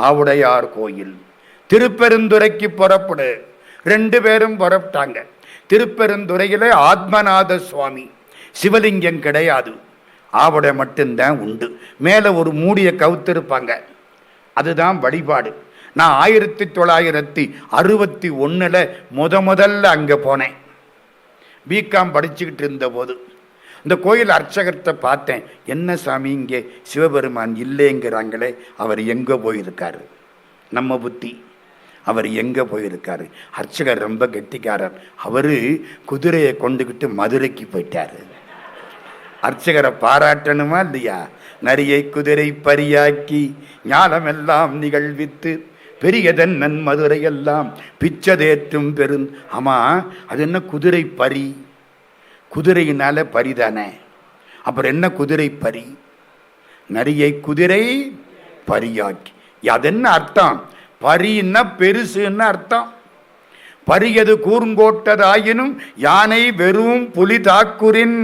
ஆவுடையார் கோயில். திருப்பெருந்துறைக்கு புறப்படு. 2 பேரும் புறப்பட்டாங்க. திருப்பெருந்துறையில ஆத்மநாத சுவாமி, சிவலிங்கம் கிடையாது. ஆவடை மட்டும்தான் உண்டு. மேலே ஒரு மூடிய கவுத்திருப்பாங்க, அதுதான் வழிபாடு. நான் 1961 முதல்ல அங்கே போனேன். பிகாம் படிச்சுக்கிட்டு இருந்தபோது இந்த கோயில் அர்ச்சகர்கிட்ட பார்த்தேன். என்ன சாமி இங்கே சிவபெருமான் இல்லைங்கிறாங்களே, அவர் எங்கே போயிருக்காரு? நம்ம புத்தி, அவர் எங்கே போயிருக்காரு? அர்ச்சகர் ரொம்ப கெட்டிக்காரர், அவர் குதிரையை கொண்டுக்கிட்டு மதுரைக்கு போயிட்டார். அர்ச்சகரை பாராட்டணுமா இல்லையா? நரியை குதிரை பரியாக்கி ஞானமெல்லாம் நிகழ்வித்து பெரியதன் நன் மதுரையெல்லாம் பிச்சதேற்றும் பெரும். ஆமாம், அது என்ன குதிரை பரி? குதிரையினால பரிதானே, அப்புறம் என்ன குதிரை பரி? நரியை குதிரை பரியாக்கி, அது என்ன அர்த்தம்? பரின்னா பெருசுன்னு அர்த்தம். பரியது கூர்ங்கோட்டதாயினும் யானை வெறும் புலி தாக்குரின்.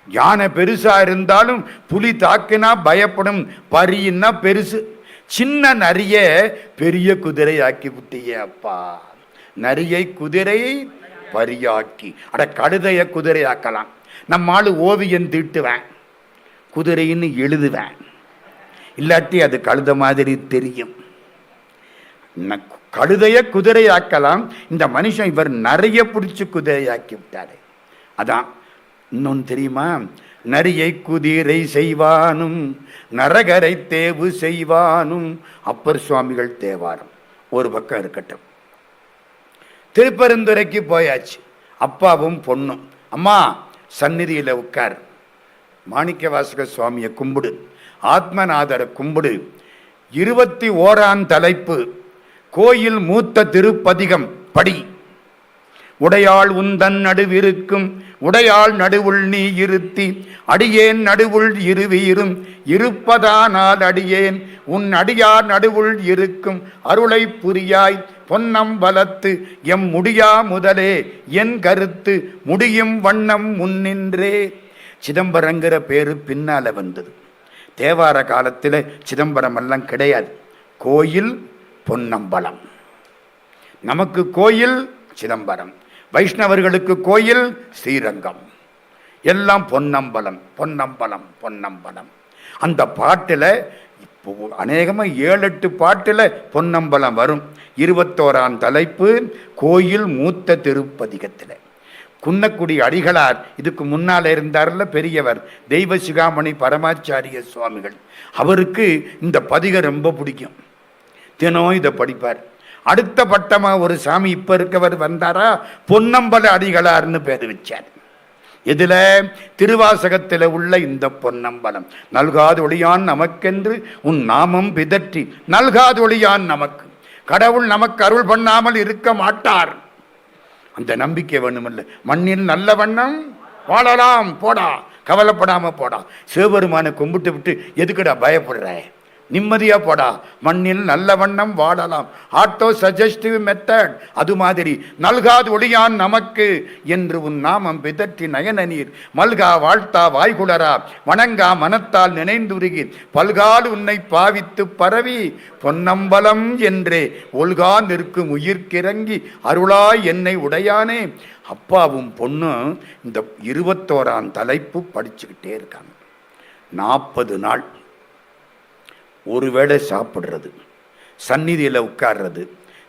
யானை பெருசா இருந்தாலும் புலி தாக்குனா பயப்படும். பரின்னா பெருசு. சின்ன நரிய பெரிய குதிரை ஆக்கி விட்டியே அப்பா. நரியை குதிரை பரியாக்கி, அட கழுதைய குதிரை ஆக்கலாம். நம்மால் ஓவியம் தீட்டுவேன், குதிரைன்னு எழுதுவேன், இல்லாட்டி அது கழுத மாதிரி தெரியும். கழுதைய குதிரை ஆக்கலாம். இந்த மனுஷன் இவர் நிறைய பிடிச்சி குதிரையாக்கி விட்டாரு. அதான் இன்னொன்று தெரியுமா? நரியை குதிரை செய்வானும் நரகரை தேவு செய்வானும். அப்பர் சுவாமிகள் தேவாரம் ஒரு பக்கம் இருக்கட்டும். திருப்பெருந்துறைக்கு போயாச்சு. அப்பாவும் பொண்ணும். அம்மா சந்நிதியில் உட்கார், மாணிக்க வாசக சுவாமியை கும்பிடு, ஆத்மநாதரை கும்பிடு. 21ஆம் தலைப்பு கோயில் மூத்த திருப்பதிகம் படி. உடையாள் உந்தன் நடுவிருக்கும் உடையாள் நடுவுள் நீ இருத்தி அடியேன் நடுவுள் இருவீரும் இருப்பதானால் அடியேன் உன் அடியார் நடுவுள் இருக்கும் அருளை புரியாய் பொன்னம்பலத்து எம் முடியா முதலே என் கருத்து முடியும் வண்ணம் முன்னின்றே. சிதம்பரங்கிற பேரு பின்னால வந்தது. தேவார காலத்தில் சிதம்பரம் எல்லாம் கிடையாது. கோயில் பொன்னம்பலம். நமக்கு கோயில் சிதம்பரம், வைஷ்ணவர்களுக்கு கோயில் ஸ்ரீரங்கம். எல்லாம் பொன்னம்பலம் பொன்னம்பலம் பொன்னம்பலம். அந்த பாட்டில் இப்போ அநேகமாக 7-8 பாட்டில் பொன்னம்பலம் வரும். 21ஆம் தலைப்பு கோயில் மூத்த திருப்பதிகத்தில். குன்னக்குடி அடிகளார் இதுக்கு முன்னால் இருந்தார்ல பெரியவர், தெய்வ சிகாமணி பரமாச்சாரிய சுவாமிகள். அவருக்கு இந்த பதிகம் ரொம்ப பிடிக்கும். தினம் இதை படிப்பார். அடுத்த பட்டமாக ஒரு சாமி இப்போ இருக்கவர் வந்தாரா, பொன்னம்பல அடிகளார்னு பேர் வச்சார். இதில் திருவாசகத்தில் உள்ள இந்த பொன்னம்பலம். நல்காது ஒளியான் நமக்கென்று உன் நாமம் பிதற்றி நல்காது ஒளியான் நமக்கு. கடவுள் நமக்கு அருள் பண்ணாமல் இருக்க மாட்டார். அந்த நம்பிக்கை வேணுமில்ல. மண்ணில் நல்ல வண்ணம் வாழலாம் போடா, கவலைப்படாம போடா. சிவபெருமானை கும்பிட்டு விட்டு எதுக்குடா பயப்படுற? நிம்மதியா போடா. மண்ணில் நல்ல வண்ணம் வாழலாம். Auto suggestive method. அது மாதிரி நல்காது ஒளியான் நமக்கு என்று உன் நாமம் பிதற்றி நயன நீர் மல்கா வாழ்த்தா வாய்குளரா வணங்கா மனத்தால் நினைந்துருகி பல்கால் உன்னை பாவித்து பரவி பொன்னம்பலம் என்றே ஒல்கா நிற்கும் உயிர்க்கிறங்கி அருளாய் என்னை உடையானே. அப்பாவும் பொண்ணும் இந்த 21ஆம் தலைப்பு படிச்சுக்கிட்டே இருக்காங்க. 40 நாள் ஒருவேளை சாப்பிடுறது, சந்நிதியில் உட்கார்றது,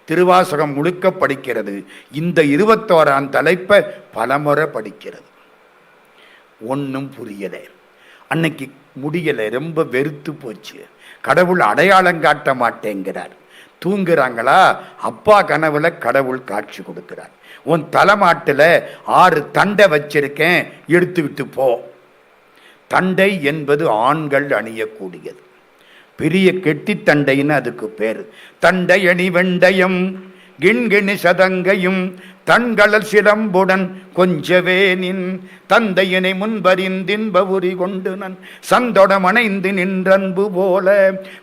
திருவாசகம் முழுக்க படிக்கிறது. இந்த 21ஆம் தலைப்பை பலமுறை படிக்கிறது. ஒன்றும் புரியலை. அன்னைக்கு முடியலை, ரொம்ப வெறுத்து போச்சு. கடவுள் அடையாளம் காட்ட மாட்டேங்கிறார். தூங்குறாங்களா? அப்பா கனவுல கடவுள் காட்சி கொடுக்கிறார். உன் தலைமாட்டில் 6 தண்டை வச்சிருக்கேன், எடுத்துக்கிட்டு போ. தண்டை என்பது ஆண்கள் அணியக்கூடியது. பெரிய கெட்டி தண்டைன்னு அதுக்கு பேர். தண்டை அணி வெண்டயம் கிண்கிணி சதங்கையும் தண்களல் சிலம்புடன் கொஞ்சவே நின் தந்தையனை முன்பறிந்தின்ப உரி கொண்டு நன் சந்தொடமணைந்து நின்றன்பு போல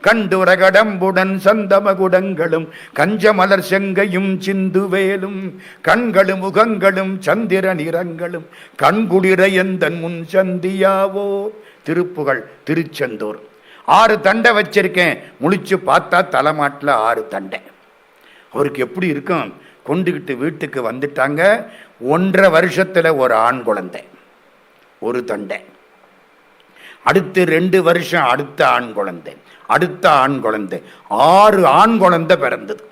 கண்டுரகடம்புடன் சந்தமகுடங்களும் கஞ்சமலர் செங்கையும் சிந்துவேலும் கண்களும் முகங்களும் சந்திர நிறங்களும் கண்குளிர எந்தன் முன் சந்தியாவோ. திருப்புகழ், திருச்செந்தூர். 6 தண்டை வச்சிருக்கேன். முழிச்சு பார்த்தா தலைமாட்டில் 6 தண்டை. அவருக்கு எப்படி இருக்கும்? கொண்டுகிட்டு வீட்டுக்கு வந்துட்டாங்க. 1.5 வருஷத்தில் ஒரு ஆண் குழந்தை, 1 தண்டை. அடுத்து 2 வருஷம் அடுத்த ஆண் குழந்தை, அடுத்த ஆண் குழந்தை, 6 ஆண் குழந்தை பிறந்தது.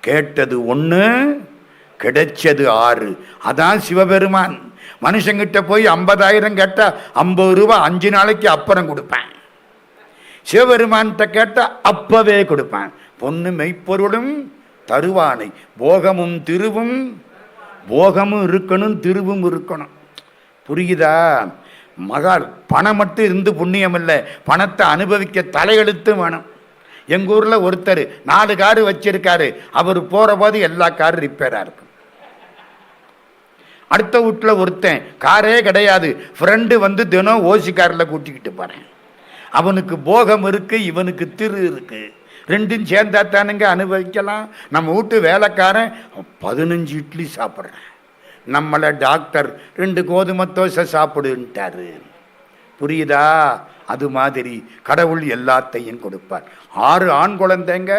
கேட்டது 1, கிடைச்சது 6. அதான் சிவபெருமான். மனுஷங்கிட்ட போய் 50,000 கேட்டா 50 ரூபா 5 நாளைக்கு அப்புறம் கொடுப்பேன். சிவபெருமான்கிட்ட கேட்டா அப்பவே கொடுப்பேன். பொண்ணு மெய்ப்பொருளும் தருவானை, போகமும் திருவும், போகமும் இருக்கணும் திருவும் இருக்கணும். புரியுதா? மகால் பணம் மட்டும் இருந்து புண்ணியம் இல்லை, பணத்தை அனுபவிக்க தலையெழுத்து வேணும். எங்கள் ஊரில் ஒருத்தர் 4 காரு வச்சிருக்காரு. அவர் போகிற போது எல்லா காரும் ரிப்பேராக இருக்கும். அடுத்த வீட்டில் ஒருத்தன் காரே கிடையாது, ஃப்ரெண்டு வந்து தினம் ஓசி காரில் கூட்டிக்கிட்டு போகிறேன். அவனுக்கு போகம் இருக்கு, இவனுக்கு திரு இருக்கு. ரெண்டும் சேர்ந்தா தானுங்க அனுபவிக்கலாம். நம்ம வீட்டு வேலைக்காரன் 15 இட்லி சாப்பிட்றேன், நம்மளை டாக்டர் 2 கோதுமை தோசை சாப்பிடுன்ட்டாரு. புரியுதா? அது மாதிரி கடவுள் எல்லாத்தையும் கொடுப்பார். 6 ஆண் குழந்தைங்க,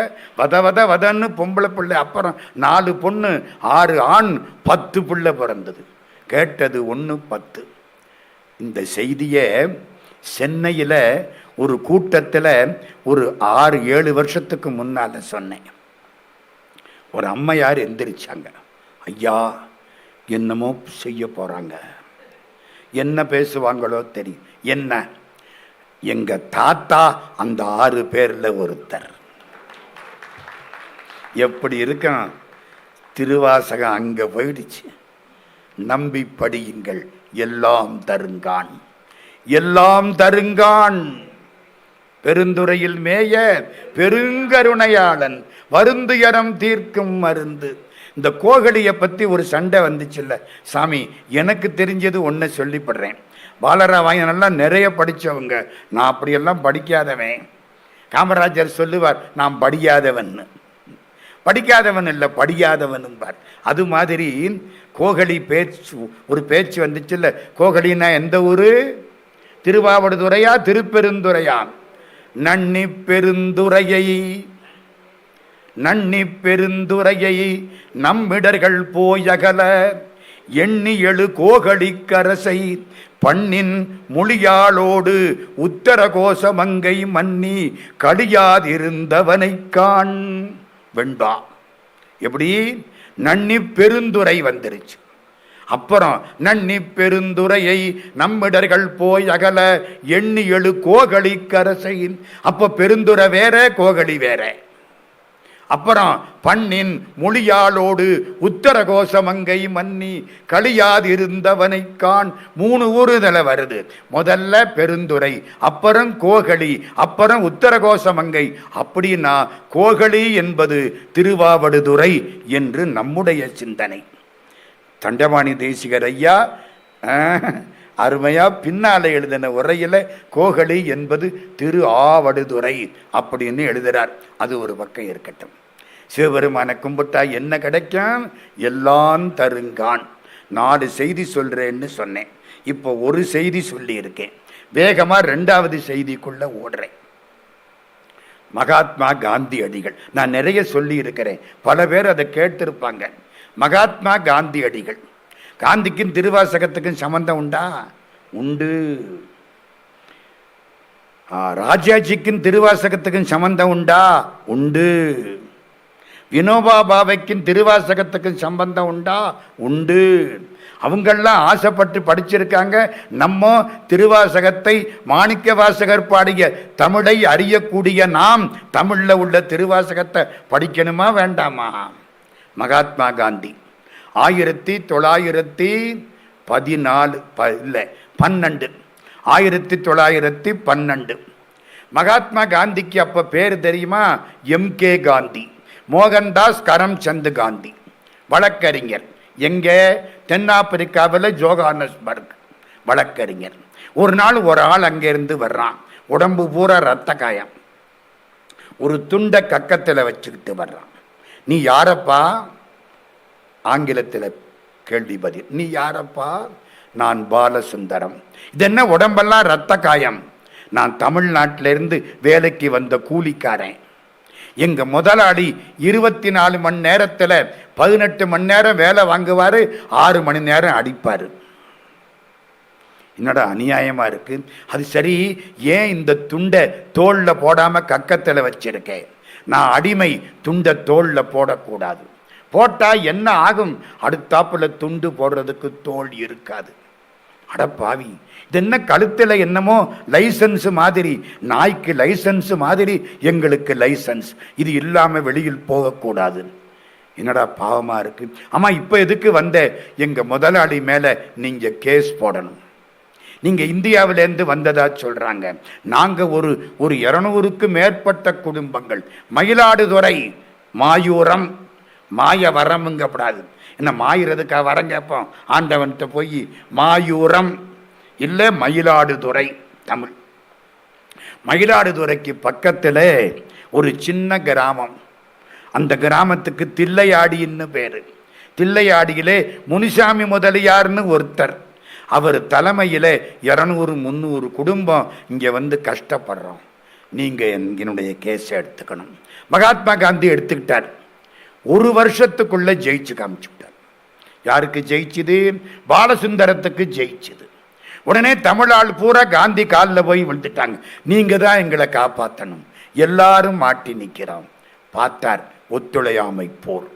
வதன்னு பொம்பளை பிள்ளை, அப்புறம் 4 பொண்ணு, 6 ஆண், 10 பிள்ளை பிறந்தது. கேட்டது 1, 10. இந்த செய்தியை சென்னையில் ஒரு கூட்டத்தில் ஒரு 6-7 வருஷத்துக்கு முன்னால் சொன்னேன். ஒரு அம்மையார் எந்திரிச்சாங்க. ஐயா, என்னமோ செய்ய போகிறாங்க, என்ன பேசுவாங்களோ தெரியும். என்ன? எங்க தாத்தா அந்த 6 பேர்ல ஒருத்தர். எப்படி இருக்கான்? திருவாசகம் அங்க போயிடுச்சு. நம்பி படியுங்கள், எல்லாம் தருங்கான், எல்லாம் தருங்கான். பெருந்துறையில் மேய பெருங்கருணையாளன், வருந்துயரம் தீர்க்கும் மருந்து. இந்த கோகலியை பற்றி ஒரு சண்டை வந்துச்சுல்ல சாமி, எனக்கு தெரிஞ்சது ஒன்று சொல்லிப்படுறேன். பாலராமாயணம்லாம் நிறைய படித்தவங்க, நான் அப்படியெல்லாம் படிக்காதவன். காமராஜர் சொல்லுவார், நான் படிக்காதவன். படிக்காதவன் இல்லை, படியாதவனும்பார். அது மாதிரி கோகலி ஒரு பேச்சு வந்துச்சுல்ல. கோகலின்னா எந்த ஊர்? திருவாவடுதுறையா திருப்பெருந்துறையா? நன்னி பெருந்துறையை, நன்னி பெருந்துறையை நம்மிடர்கள் போயகல எண்ணி எழு கோகலிக்கரசை பண்ணின் மொழியாளோடு உத்தர கோசமங்கை மன்னி கடியாதிருந்தவனை காண் வெண்பா. எப்படி? நன்னி பெருந்துறை வந்துருச்சு. அப்புறம் நன்னி பெருந்துறையை நம்மிடர்கள் போய் அகல எண்ணி எழு கோகலிக்கரசை. அப்போ பெருந்துறை வேற, கோகலி வேற. அப்புறம் பண்ணின் மொழியாளோடு உத்தர கோசமங்கை மன்னி களியாதிருந்தவனை காண். 3 ஊருதல வருது. முதல்ல பெருந்துறை, அப்புறம் கோகலி, அப்புறம் உத்தர கோசமங்கை. அப்படின்னா கோகலி என்பது திருவாவடுதுறை என்று நம்முடைய சிந்தனை. தண்டபாணி தேசிகர் ஐயா அருமையா பின்னால எழுதின உரையில கோகலி என்பது திரு ஆவடுதுறை அப்படின்னு எழுதுறார். அது ஒரு பக்கம் இருக்கட்டும். சிவபெருமான கும்பிட்டா என்ன கிடைக்கும்? எல்லாம் தருங்கான். 4 செய்தி சொல்றேன்னு சொன்னேன். இப்போ ஒரு செய்தி சொல்லி இருக்கேன். வேகமா 2வது செய்திக்குள்ள ஓடுறேன். மகாத்மா காந்தி அடிகள். நான் நிறைய சொல்லி இருக்கிறேன், பல பேர் அதை கேட்டிருப்பாங்க. மகாத்மா காந்தி அடிகள். காந்திக்கும் திருவாசகத்துக்கும் சம்பந்தம் உண்டா? உண்டு. ராஜாஜிக்கும் திருவாசகத்துக்கும் சம்பந்தம் உண்டா? உண்டு. வினோபா பாவைக்கும் திருவாசகத்துக்கும் சம்பந்தம் உண்டா? உண்டு. அவங்கெல்லாம் ஆசைப்பட்டு படிச்சிருக்காங்க. நம்ம திருவாசகத்தை மாணிக்க வாசகர் பாடிய தமிழை அறியக்கூடிய நாம் தமிழில் உள்ள திருவாசகத்தை படிக்கணுமா வேண்டாமா? மகாத்மா காந்தி 1912 மகாத்மா காந்திக்கு அப்போ பேர் தெரியுமா? MK காந்தி, மோகன்தாஸ் கரம்சந்த் காந்தி, வழக்கறிஞர். எங்கே? தென்னாப்பிரிக்காவில் ஜோகானஸ்பர்க் வழக்கறிஞர். ஒரு நாள் ஒரு ஆள் அங்கேருந்து வர்றான், உடம்பு பூரா ரத்த காயம், ஒரு துண்டை கக்கத்தில் வச்சுக்கிட்டு வர்றான். நீ யாரப்பா? ஆங்கிலத்தில் கேள்வி பதில். நீ யாரப்பா? நான் பாலசுந்தரம். இது என்ன உடம்பெல்லாம் ரத்த காயம்? நான் தமிழ்நாட்டிலிருந்து வேலைக்கு வந்த கூலிக்காரன். எங்க முதலாளி 24 மணி நேரத்தில் 18 மணி நேரம் வேலை வாங்குவாரு, 6 மணி நேரம் அடிப்பாரு. என்னடா அநியாயமாக இருக்குது. அது சரி, ஏன் இந்த துண்டை தோளில் போடாமல் கக்கத்தில் வச்சிருக்கேன்? நான் அடிமை, துண்டை தோளில் போடக்கூடாது. போட்டால் என்ன ஆகும்? அடுத்தாப்புல துண்டு போடுறதுக்கு தோல் இருக்காது. அடப்பாவி, இது என்ன கழுத்தில் என்னமோ லைசன்ஸ் மாதிரி, நாய்க்கு லைசன்ஸ் மாதிரி எங்களுக்கு லைசன்ஸ், இது இல்லாமல் வெளியில் போகக்கூடாது. என்னடா பாவமாக இருக்குது. ஆமாம், இப்போ எதுக்கு வந்த? எங்கள் முதலாளி மேலே நீங்கள் கேஸ் போடணும். நீங்கள் இந்தியாவிலேருந்து வந்ததா சொல்கிறாங்க. நாங்கள் ஒரு 200க்கு மேற்பட்ட குடும்பங்கள், மயிலாடுதுறை, மாயூரம், மாயவரம்ங்கப்படாது. என்ன மாயிறதுக்கா வரம் கேட்போம் ஆண்டவன்கிட்ட போய்? மாயூரம் இல்லை மயிலாடுதுறை தமிழ். மயிலாடுதுறைக்கு பக்கத்தில் ஒரு சின்ன கிராமம். அந்த கிராமத்துக்கு தில்லையாடின்னு பேர். தில்லையாடியிலே முனிசாமி முதலியார்னு ஒருத்தர், அவர் தலைமையில் 200-300 குடும்பம் இங்கே வந்து கஷ்டப்படுறோம். நீங்கள் என்னுடைய கேஸை எடுத்துக்கணும். மகாத்மா காந்தி எடுத்துக்கிட்டார். 1 வருஷத்துக்குள்ளே ஜெயிச்சு காமிச்சுட்டார். யாருக்கு ஜெயிச்சுது? பாலசுந்தரத்துக்கு ஜெயிச்சுது. உடனே தமிழால் பூரா காந்தி காலில் போய் விழுந்துட்டாங்க. நீங்கள் தான் எங்களை காப்பாற்றணும். எல்லாரும் மாட்டி நிற்கிறோம். பார்த்தார் ஒத்துழையாமை போர்.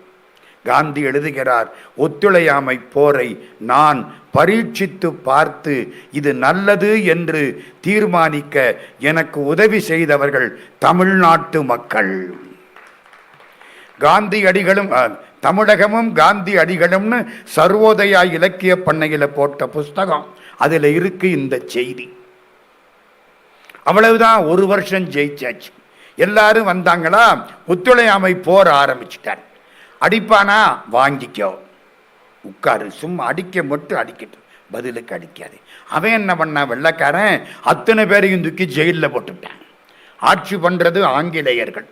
காந்தி எழுதுகிறார், ஒத்துழையாமை போரை நான் பரீட்சித்து பார்த்து இது நல்லது என்று தீர்மானிக்க எனக்கு உதவி செய்தவர்கள் தமிழ்நாட்டு மக்கள். காந்தி அடிகளும் தமிழகமும் காந்தி அடிகளும்னு சர்வோதயா இலக்கிய பண்ணையில் போட்ட புஸ்தகம், அதில் இருக்கு இந்த செய்தி. அவ்வளவுதான். 1 வருஷம் ஜெயிச்சாச்சு. எல்லாரும் வந்தாங்களா, ஒத்துழையாமை போர் ஆரம்பிச்சிட்டார். அடிப்பானா? வாங்கிக்கோ, உட்காரு, சும்மா அடிக்க மட்டும் அடிக்கட்டும், பதிலுக்கு அடிக்காது. அவன் என்ன பண்ணா, வெள்ளைக்காரன் அத்தனை பேரையும் தூக்கி ஜெயிலில் போட்டுவிட்டான். ஆட்சி பண்ணுறது ஆங்கிலேயர்கள்,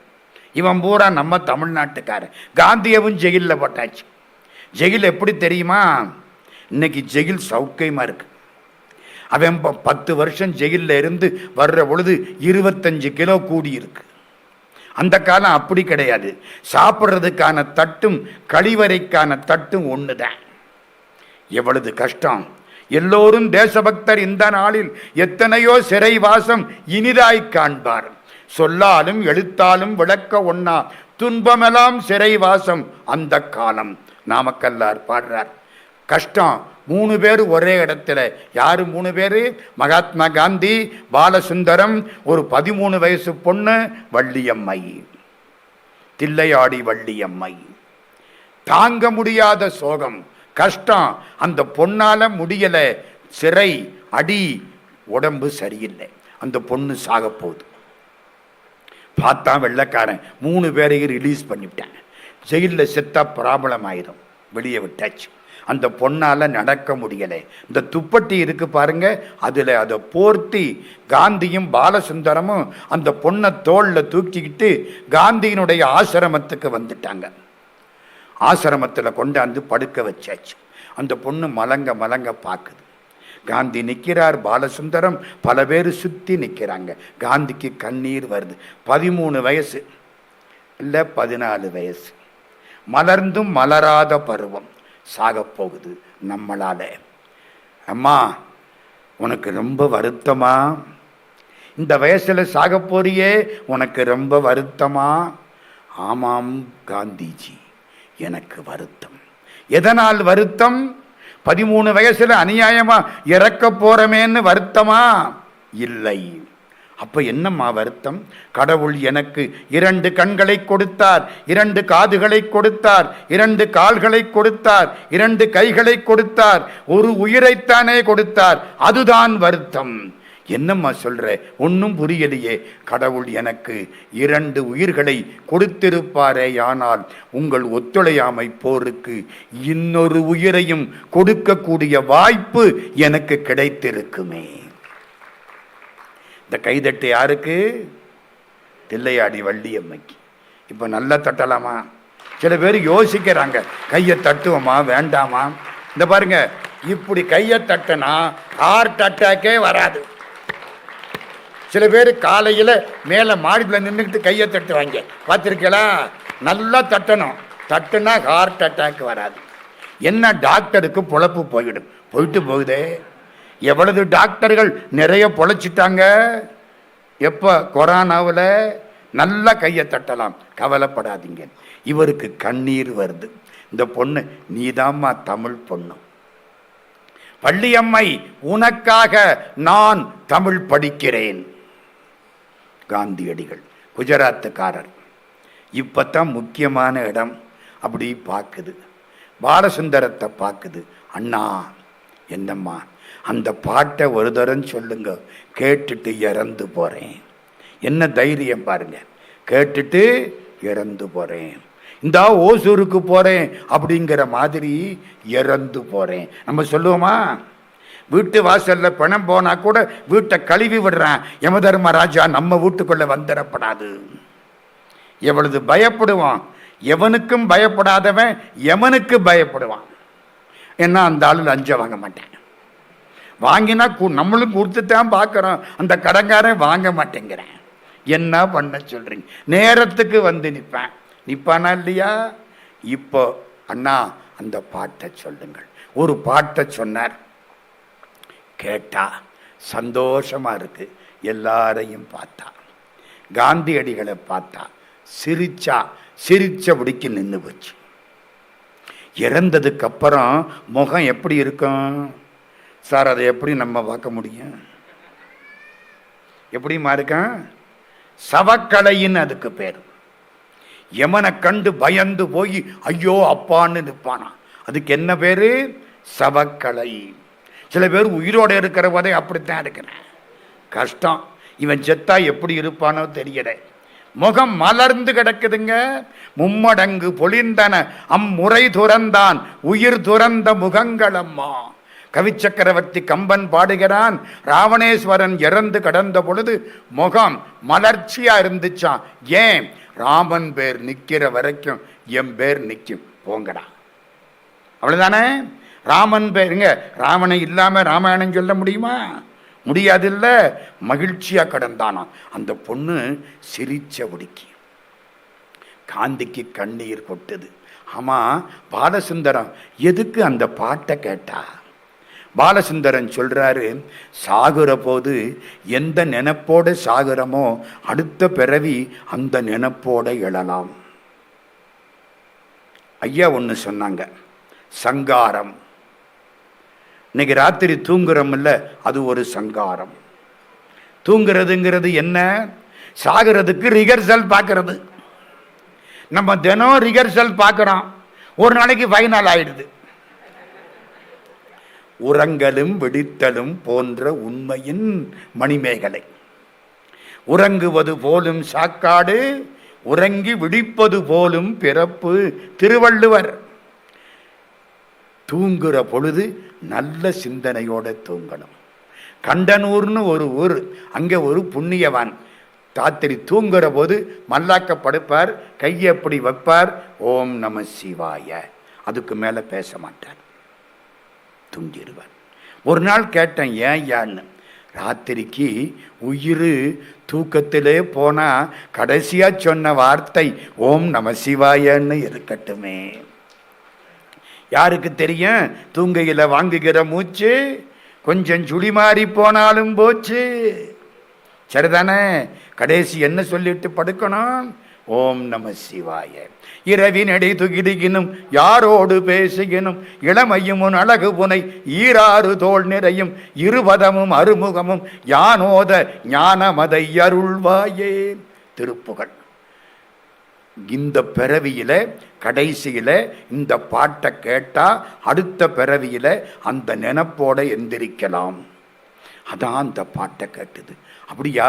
இவன் பூரா நம்ம தமிழ்நாட்டுக்காரன். காந்தியவும் ஜெயிலில் போட்டாச்சு. ஜெயில் எப்படி தெரியுமா? இன்னைக்கு ஜெயில் சௌக்கியமாக இருக்கு. அவன் 10 வருஷம் ஜெயிலில் இருந்து வர்ற பொழுது 25 கிலோ கூடி இருக்கு. அந்த காலம் அப்படி கிடையாது. சாப்பிட்றதுக்கான தட்டும் கழிவறைக்கான தட்டும் ஒன்று தான். எவ்வளவு கஷ்டம். எல்லோரும் தேசபக்தர் இந்த நாளில் எத்தனையோ சிறைவாசம் இனிதாய் காண்பார். சொல்லாலும் எழுத்தாலும் விளக்க ஒண்ணா துன்பமெல்லாம் சிறைவாசம் அந்த காலம். நாமக்கல்லார் பாடுறார். கஷ்டம். 3 பேர் ஒரே இடத்துல. யாரு 3 பேர்? மகாத்மா காந்தி, பாலசுந்தரம், ஒரு 13 வயசு பொண்ணு வள்ளியம்மை, தில்லையாடி வள்ளியம்மை. தாங்க முடியாத சோகம், கஷ்டம். அந்த பொண்ணால முடியல. சிறை, அடி, உடம்பு சரியில்லை. அந்த பொண்ணு சாக போகுது. பார்த்தா வெள்ளைக்காரன் 3 பேரையும் ரிலீஸ் பண்ணிவிட்டான். ஜெயிலில் செத்தா ப்ராப்ளம் ஆயிரும், வெளியே விட்டாச்சு. அந்த பொண்ணால் நடக்க முடியலை. இந்த துப்பட்டி இருக்கு பாருங்க, அதில் அதை போர்த்தி காந்தியும் பாலசுந்தரமும் அந்த பொண்ணை தோளில் தூக்கிக்கிட்டு காந்தியினுடைய ஆசிரமத்துக்கு வந்துட்டாங்க. ஆசிரமத்தில் கொண்டாந்து படுக்க வச்சாச்சு. அந்த பொண்ணு மலங்க மலங்க பார்க்குது. காந்தி நிற்கிறார், பாலசுந்தரம், பல பேர் சுற்றி நிற்கிறாங்க. காந்திக்கு கண்ணீர் வருது. 13 வயசு இல்லை 14 வயசு, மலர்ந்தும் மலராத பருவம். சாகப்போகுது நம்மளால. அம்மா, உனக்கு ரொம்ப வருத்தமா? இந்த வயசுல சாக போறியே, உனக்கு ரொம்ப வருத்தமா? ஆமாம் காந்திஜி, எனக்கு வருத்தம். எதனால் வருத்தம்? 13 வயசுல அநியாயமா இறக்க போறமேன்னு வருத்தமா? இல்லை. அப்ப என்னம்மா வருத்தம்? கடவுள் எனக்கு 2 கண்களை கொடுத்தார், 2 காதுகளை கொடுத்தார், 2 கால்களை கொடுத்தார், 2 கைகளை கொடுத்தார், ஒரு உயிரைத்தானே கொடுத்தார், அதுதான் வருத்தம். என்னம்மா சொல்ற? ஒன்றும் புரியலையே. கடவுள் எனக்கு 2 உயிர்களை கொடுத்திருப்பாரே, ஆனால் உங்கள் ஒத்துழையாமை போருக்கு இன்னொரு உயிரையும் கொடுக்கக்கூடிய வாய்ப்பு எனக்கு கிடைத்திருக்குமே. இந்த கைதட்டு யாருக்கு? தில்லையாடி வள்ளியம்மைக்கு. இப்போ நல்லா தட்டலாமா? சில பேர் யோசிக்கிறாங்க, கையை தட்டுவோமா வேண்டாமா? இந்த பாருங்க, இப்படி கையை தட்டினா ஹார்ட் அட்டாக்கே வராது. சில பேர் காலையில் மேலே மாடியில் நின்றுக்கிட்டு கையை தட்டுவாங்க, பார்த்துருக்கீங்களா? நல்லா தட்டணும், தட்டுனா ஹார்ட் அட்டாக் வராது. என்ன டாக்டருக்கு பொழப்பு போயிடும். போயிட்டு போகுதே. எவ்வளவு டாக்டர்கள் நிறைய பொழைச்சிட்டாங்க. எப்போ? கொரோனாவில். நல்லா கையை தட்டலாம், கவலைப்படாதீங்க. இவருக்கு கண்ணீர் வருது. இந்த பொண்ணு, நீதாம்மா தமிழ் பொண்ணு, பள்ளியம்மை, உனக்காக நான் தமிழ் படிக்கிறேன். காந்தியடிகள் குஜராத்துக்காரர். இப்பத்தான் முக்கியமான இடம். அப்படி பார்க்குது, பாலசுந்தரத்தை பார்க்குது. அண்ணா, என்னம்மா அந்த பாட்டை ஒரு தரம் சொல்லுங்க, கேட்டுட்டு இறந்து போகிறேன். என்ன தைரியம் பாருங்க, கேட்டுட்டு இறந்து போகிறேன், இந்த ஓசூருக்கு போகிறேன் அப்படிங்கிற மாதிரி இறந்து போகிறேன். நம்ம சொல்லுவோமா? வீட்டு வாசலில் பணம் போனால் கூட வீட்டை கழுவி விடுறான் யமதர்மராஜா, நம்ம வீட்டுக்குள்ளே வந்துடப்படாது. எவ்வளவு பயப்படுவான். எவனுக்கும் பயப்படாதவன் எவனுக்கு பயப்படுவான். ஏன்னா அந்த ஆளு லஞ்சம் வாங்க மாட்டேன். வாங்கினா நம்மளும் கொடுத்துட்டான் பார்க்குறோம், அந்த கடங்காரன் வாங்க மாட்டேங்கிறேன். என்ன பண்ண சொல்கிறீங்க? நேரத்துக்கு வந்து நிற்பானா இல்லையா? இப்போ அண்ணா அந்த பாட்டை சொல்லுங்கள். ஒரு பாட்டை சொன்னார், கேட்டா சந்தோஷமா இருக்கு. எல்லாரையும் பார்த்தா, காந்தியடிகளை பார்த்தா, சிரிச்சபடிக்கு நின்று போச்சு. இறந்ததுக்கு அப்புறம் முகம் எப்படி இருக்கும் சார்? அதை எப்படி நம்ம பார்க்க முடியும்? எப்படிமா இருக்கான்? சவக்கலைன்னு அதுக்கு பேர். யமனை கண்டு பயந்து போய் ஐயோ அப்பான்னு நிற்பானா. அதுக்கு என்ன பேரு? சவக்கலை. சில பேர் உயிரோடு இருக்கிற போதே அப்படித்தான் இருக்கிறேன். கஷ்டம். இவன் செத்தா எப்படி இருப்பானோ தெரியல. முகம் மலர்ந்து கிடக்குதுங்க. மும்மடங்கு பொழிந்தன அம்முறை துறந்தான் உயிர் துறந்த முகங்களம்மா. கவிச்சக்கரவர்த்தி கம்பன் பாடுகிறான், ராவணேஸ்வரன் இறந்து கடந்த பொழுது முகம் மலர்ச்சியா இருந்துச்சான். ஏன்? ராமன் பேர் நிக்கிற வரைக்கும் என் பேர் நிற்கும், போங்கடா. அவ்வளவுதானே? ராமன் பேருங்க. ராவணை இல்லாம ராமாயணம் சொல்ல முடியுமா? முடியாதில்ல. மகிழ்ச்சியா கடந்தானா. அந்த பொண்ணு சிரிச்சபடிக்கு காந்திக்கு கண்ணீர் கொட்டுது. ஆமா, பாலசுந்தரம் எதுக்கு அந்த பாட்டை கேட்டா? பாலசுந்தரன் சொல்றாரு, சாகுற போது எந்த நினைப்போட சாகுறமோ அடுத்த பிறவி அந்த நினைப்போட எழலாம். ஐயா ஒன்று சொன்னாங்க, சங்காரம். இன்னைக்கு ராத்திரி தூங்குறோம் இல்ல, அது ஒரு சங்காரம். தூங்குறதுங்கிறது என்ன? சாகிறதுக்கு ரிகர்சல் பார்க்கறது. நம்ம தினம் ரிகர்சல் பார்க்கிறோம், ஒரு நாளைக்கு ஃபைனல் ஆயிடுது. உறங்கலும் விடித்தலும் போன்ற உண்மையின் மணிமேகலை. உறங்குவது போலும் சாக்காடு, உறங்கி விடிப்பது போலும் பிறப்பு. திருவள்ளுவர். தூங்குற பொழுது நல்ல சிந்தனையோட தூங்கணும். கண்டனூர்னு ஒரு ஊர், அங்கே ஒரு புண்ணியவான் ராத்திரி தூங்குற போது மல்லாக்க படுப்பார், கையை எப்படி வைப்பார், ஓம் நம சிவாய. அதுக்கு மேலே பேச மாட்டார், தூங்கிடுவார். ஒரு நாள் கேட்டேன், ஏன் யான்னு. ராத்திரிக்கு உயிர் தூக்கத்திலே போனா கடைசியா சொன்ன வார்த்தை ஓம் நம சிவாயன்னு இருக்கட்டுமே. யாருக்கு தெரியும்? தூங்கையில் வாங்குகிற மூச்சு கொஞ்சம் சுழி மாறி போனாலும் போச்சு. சரிதானே? கடைசி என்ன சொல்லிட்டு படுக்கணும்? ஓம் நம சிவாய. இரவினடை துகிடுகினும் யாரோடு பேசுகினும் இளமையும் உன் அழகு புனை ஈராறு தோல் நிறையும் இருபதமும் அறுமுகமும் யானோத ஞானமதை அருள்வாயே. திருப்புகழ். இந்த பிறவியில கடைசியில இந்த பாட்டை கேட்டா அடுத்த பிறவியில அந்த நினைப்போட எந்திரிக்கலாம். அதான் அந்த பாட்டை கேட்டுது. அப்படியா?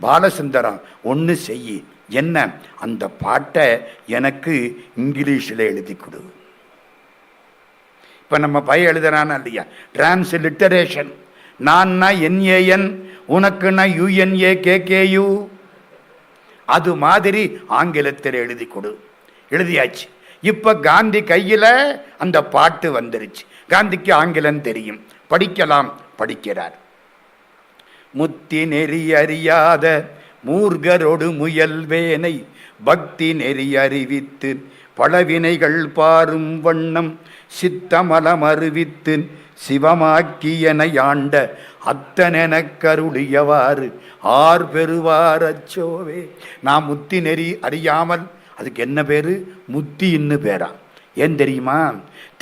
பாலசுந்தரம் ஒன்று செய்யி, என்ன? அந்த பாட்டை எனக்கு இங்கிலீஷில் எழுதி கொடு. இப்போ நம்ம பையன் எழுதுறானா இல்லையா? டிரான்ஸ்லிட்டரேஷன். நான்னா NAN, உனக்குன்னா UNAKKU. அது மாதிரி ஆங்கிலத்தில் எழுதி கொடு. எழுதியாச்சு. இப்போ காந்தி கையில் அந்த பாட்டு வந்துருச்சு. காந்திக்கு ஆங்கிலம் தெரியும், படிக்கலாம், படிக்கிறார். முத்தி நெறி அறியாத மூர்கரோடு முயல்வேனை பக்தி நெறி அறிவித்து பலவினைகள் பாரும் வண்ணம் சித்தமலம் அறிவித்து சிவமாக்கியனை ஆண்ட அத்தனெனக் கருளியவாறு ஆர் பெறுவார் அச்சோவே. நான் முத்தி நெறி அறியாமல், அதுக்கு என்ன பேரு? முத்தின்னு பேரா. ஏன் தெரியுமா?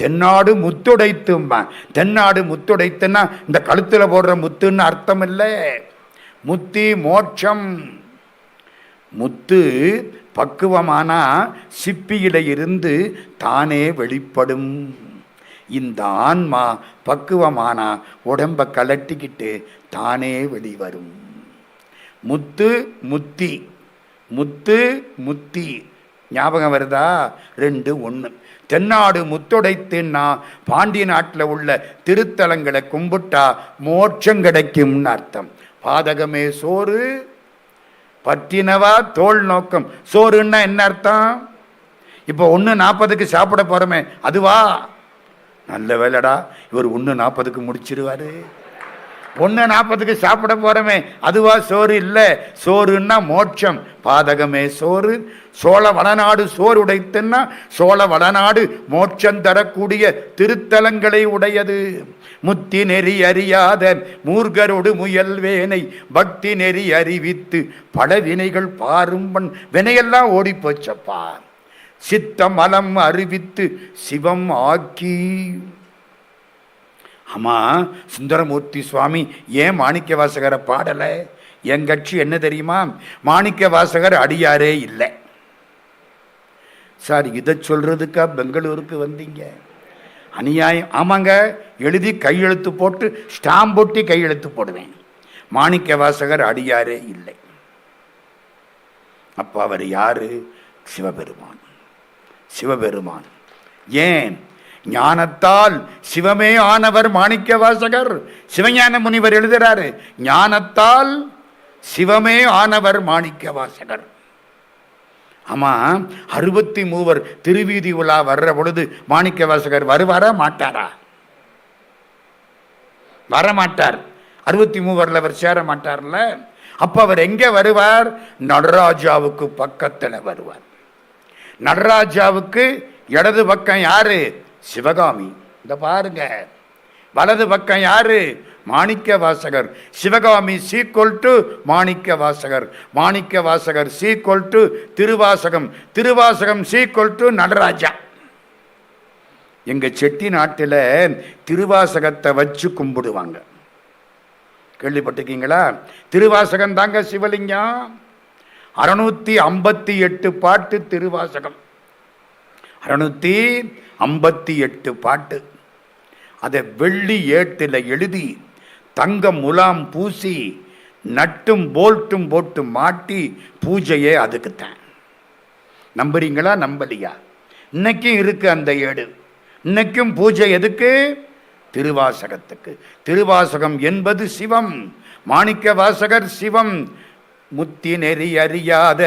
தென்னாடு முத்துடைத்தும்பா. தென்னாடு முத்துடைத்துன்னா இந்த கழுத்துல போடுற முத்துன்னு அர்த்தம் இல்லை. முத்தி மோட்சம். முத்து பக்குவமானா சிப்பியில இருந்து தானே வெளிப்படும். இந்த ஆன்மா பக்குவமானா உடம்ப கலட்டிக்கிட்டு தானே வெளிவரும். முத்து முத்தி, முத்து முத்தி ஞாபகம் வருதா? ரெண்டு ஒன்று. தென்னாடு முத்துடைத்துன்னா பாண்டிய நாட்டில் உள்ள திருத்தலங்களை கும்பிட்டா மோட்சம் கிடைக்கும்னு அர்த்தம். பாதகமே சோறு பற்றினவா தோல் நோக்கம். சோறுன்னா என்ன அர்த்தம்? இப்போ 1:40 சாப்பிட போறோமே அதுவா? நல்ல வேலைடா, இவர் 1:40 முடிச்சிருவாரு. 1:40 சாப்பிட போறோமே அதுவா சோறு? இல்லை, சோறுன்னா மோட்சம். பாதகமே சோறு. சோழ வளநாடு சோறு உடைத்துன்னா சோழ வளநாடு மோட்சம் தரக்கூடிய திருத்தலங்களை உடையது. முத்தி நெறி அறியாத மூர்கரோடு முயல்வேனை பக்தி நெறி அறிவித்து பல வினைகள் பாரும்பன். வினையெல்லாம் ஓடி போச்சப்பா. சித்த மலம் அறிவித்து சிவம் ஆக்கி. ஆமா, சுந்தரமூர்த்தி சுவாமி ஏன் மாணிக்க வாசகரை பாடலை? என் கட்சி என்ன தெரியுமா? மாணிக்க வாசகர் அடியாரே இல்லை. சார், இதை சொல்றதுக்கா பெங்களூருக்கு வந்தீங்க? அநியாயம். ஆமாங்க, எழுதி கையெழுத்து போட்டு ஸ்டாம்ப் போட்டி கையெழுத்து போடுவேன். மாணிக்க வாசகர் அடியாரே இல்லை. அப்ப அவர் யாரு? சிவபெருமான். சிவபெருமான். ஏன்? ஞானத்தால் சிவமே ஆனவர் மாணிக்க வாசகர். சிவஞான முனிவர் எழுதுறாரு, ஞானத்தால் சிவமே ஆனவர் மாணிக்க வாசகர். ஆமா, 63 திருவீதி உலா வர்ற பொழுது மாணிக்க வாசகர் வருவாரா மாட்டாரா? வரமாட்டார். 63 அவர் சேர மாட்டார்ல. அப்ப அவர் எங்க வருவார்? நடராஜாவுக்கு பக்கத்துல வருவார். நடராஜாவுக்கு இடது பக்கம் யாரு? சிவகாமி. இந்த பாருங்க, வலது பக்கம் யாரு? Manikka Vasagar. Sivakami sequel to Manikka Vasagar. Manikka Vasagar sequel to Thiruvasagam. Thiruvasagam sequel to Nataraja. எங்க செட்டி நாட்டில் திருவாசகத்தை வச்சு கும்பிடுவாங்க. கேள்விப்பட்டிருக்கீங்களா? திருவாசகம் தாங்க சிவலிங்கம். 658 பாட்டு திருவாசகம். 658 பாட்டு. அதை வெள்ளி ஏட்டில் எழுதி தங்க முலாம் பூசி நட்டும் போல்ட்டும் போட்டு மாட்டி பூஜையே அதுக்குத்தான். நம்புறீங்களா நம்பலையா? இன்னைக்கும் இருக்கு அந்த ஏடு. இன்னைக்கும் பூஜை எதுக்கு? திருவாசகத்துக்கு. திருவாசகம் என்பது சிவம். மாணிக்க வாசகர் சிவம். முத்தி நெறி அறியாத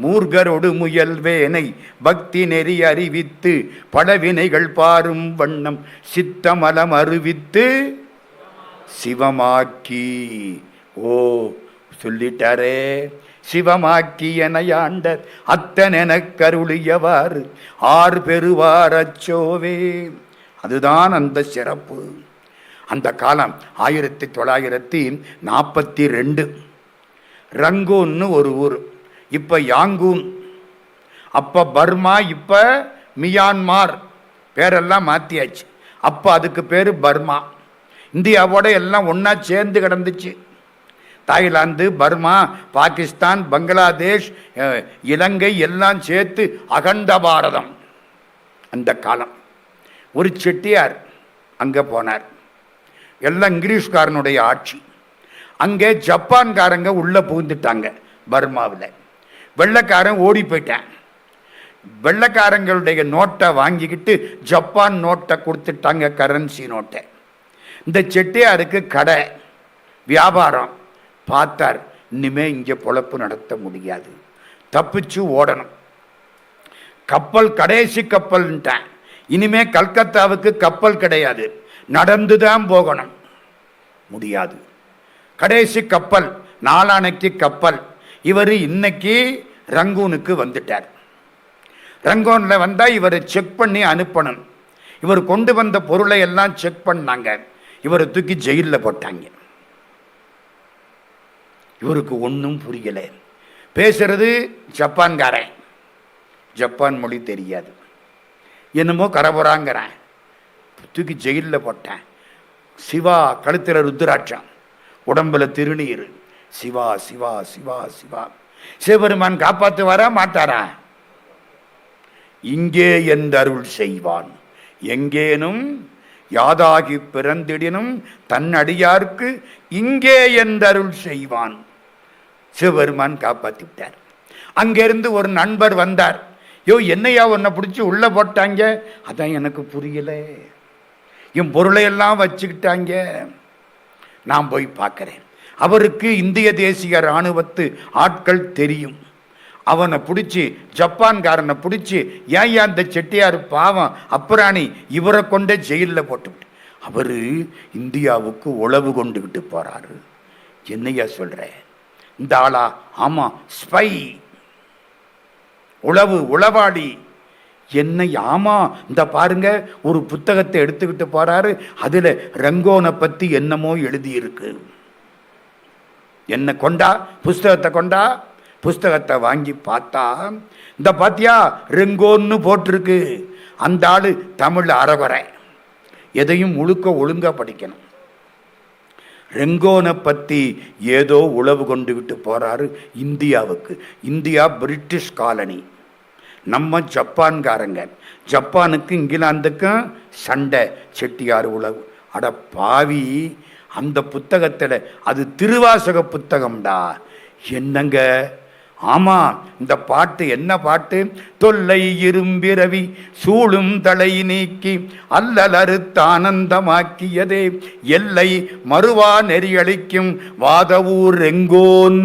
மூர்கரோடு முயல்வேனை பக்தி நெறி அறிவித்து பலவினைகள் பாரும் வண்ணம் சித்தமலம் அறிவித்து சிவமாக்கி. ஓ, சொல்லிட்டாரே, சிவமாக்கி எனையாண்ட அத்தனெனக் கருளியவாறு ஆர் பெறுவார் அச்சோவே. அதுதான் அந்த சிறப்பு. அந்த காலம் 1942. ரங்கூன்னு ஒரு ஊர், இப்ப யாங்கூன். அப்ப பர்மா, இப்ப மியான்மார். பேரெல்லாம் மாத்தியாச்சு. அப்ப அதுக்கு பேரு பர்மா. இந்தியாவோட எல்லாம் ஒன்னா சேர்ந்து கிடந்துச்சு. தாய்லாந்து, பர்மா, பாகிஸ்தான், பங்களாதேஷ், இலங்கை எல்லாம் சேர்த்து அகண்ட பாரதம். அந்த காலம். ஒரு செட்டியார் அங்க போனார். எல்லாம் இங்கிலீஷ்காரனுடைய ஆட்சி. அங்கே ஜப்பான்காரங்க உள்ள புகுந்துட்டாங்க பர்மாவில். வெள்ளைக்காரன் ஓடி போயிட்டான். வெள்ளைக்காரங்களுடைய நோட்டை வாங்கிக்கிட்டு ஜப்பான் நோட்டை கொடுத்துட்டாங்க, கரன்சி நோட்டை. இந்த செட்டியாருக்கு கடை வியாபாரம். பார்த்தார், இனிமே இங்கே பொழப்பு நடத்த முடியாது, தப்பிச்சு ஓடணும். கப்பல் கடைசி கப்பல்ன்ட்டான். இனிமே கல்கத்தாவுக்கு கப்பல் கிடையாது, நடந்துதான் போகணும். முடியாது. கடைசி கப்பல், நாளானைக்கு கப்பல். இவர் இன்னைக்கு ரங்கூனுக்கு வந்துட்டார். ரங்கூனில் வந்தால் இவரை செக் பண்ணி அனுப்பணும். இவர் கொண்டு வந்த பொருளை எல்லாம் செக் பண்ணாங்க. இவரை தூக்கி ஜெயிலில் போட்டாங்க. இவருக்கு ஒன்றும் புரியலை. பேசுறது ஜப்பான்காரன், ஜப்பான் மொழி தெரியாது, என்னமோ கரபுராங்கிறேன். தூக்கி ஜெயிலில் போட்டேன். சிவா கழுத்தில் ருத்ராட்சம், உடம்புல திருநீர், சிவா சிவா சிவா சிவா. சிவபெருமான் காப்பாற்றுவாரா மாட்டாரா? இங்கே என்றருள் செய்வான், எங்கேனும் யாதாகி பிறந்திடினும் தன் அடியார்க்கு இங்கே என்றருள் செய்வான். சிவபெருமான் காப்பாற்றி விட்டார். அங்கிருந்து ஒரு நண்பர் வந்தார். யோ, என்னையா உன்னை பிடிச்சி உள்ள போட்டாங்க? அதான் எனக்கு புரியல, என் பொருளையெல்லாம் வச்சுக்கிட்டாங்க, நான் போய் பார்க்கிறேன். அவருக்கு இந்திய தேசிய இராணுவத்து ஆட்கள் தெரியும். அவனை பிடிச்சி, ஜப்பான்காரனை பிடிச்சி, ஏன் அந்த செட்டியார் பாவம் அப்புறாணி, இவரை கொண்டே ஜெயிலில் போட்டுவிட்டு அவர் இந்தியாவுக்கு உளவு கொண்டுகிட்டு போறாரு. என்னையா சொல்ற? இந்த ஆளா? ஆமா, ஸ்பை, உளவாடி. என்னை? ஆமா, இந்த பாருங்க, ஒரு புத்தகத்தை எடுத்துக்கிட்டு போறாரு, அதுல ரங்கோனை பத்தி என்னமோ எழுதியிருக்கு. என்ன கொண்டா, புஸ்தகத்தை கொண்டா. புஸ்தகத்தை வாங்கி பார்த்தா, இந்த பாத்தியா ரெங்கோன்னு போட்டிருக்கு. அந்த ஆளு தமிழ் அறகுறை, எதையும் ஒழுங்கா படிக்கணும். ரெங்கோனை பற்றி ஏதோ உளவு கொண்டு விட்டு போறாரு இந்தியாவுக்கு. இந்தியா பிரிட்டிஷ் காலனி, நம்ம ஜப்பான்காரங்க. ஜப்பானுக்கு இங்கிலாந்துக்கும் சண்டை, செட்டியார் உளவு. அட பாவி, அந்த புத்தகத்தில் அது திருவாசக புத்தகம்டா. என்னங்க? ஆமா, இந்த பாட்டு என்ன பாட்டு? தொல்லை இரும்பிரவி சூழும் தலை நீக்கி அல்லல் அறுத்து ஆனந்தமாக்கியதே எல்லை மறுவா நெறியளிக்கும் வாதவூர் ரெங்கோன்.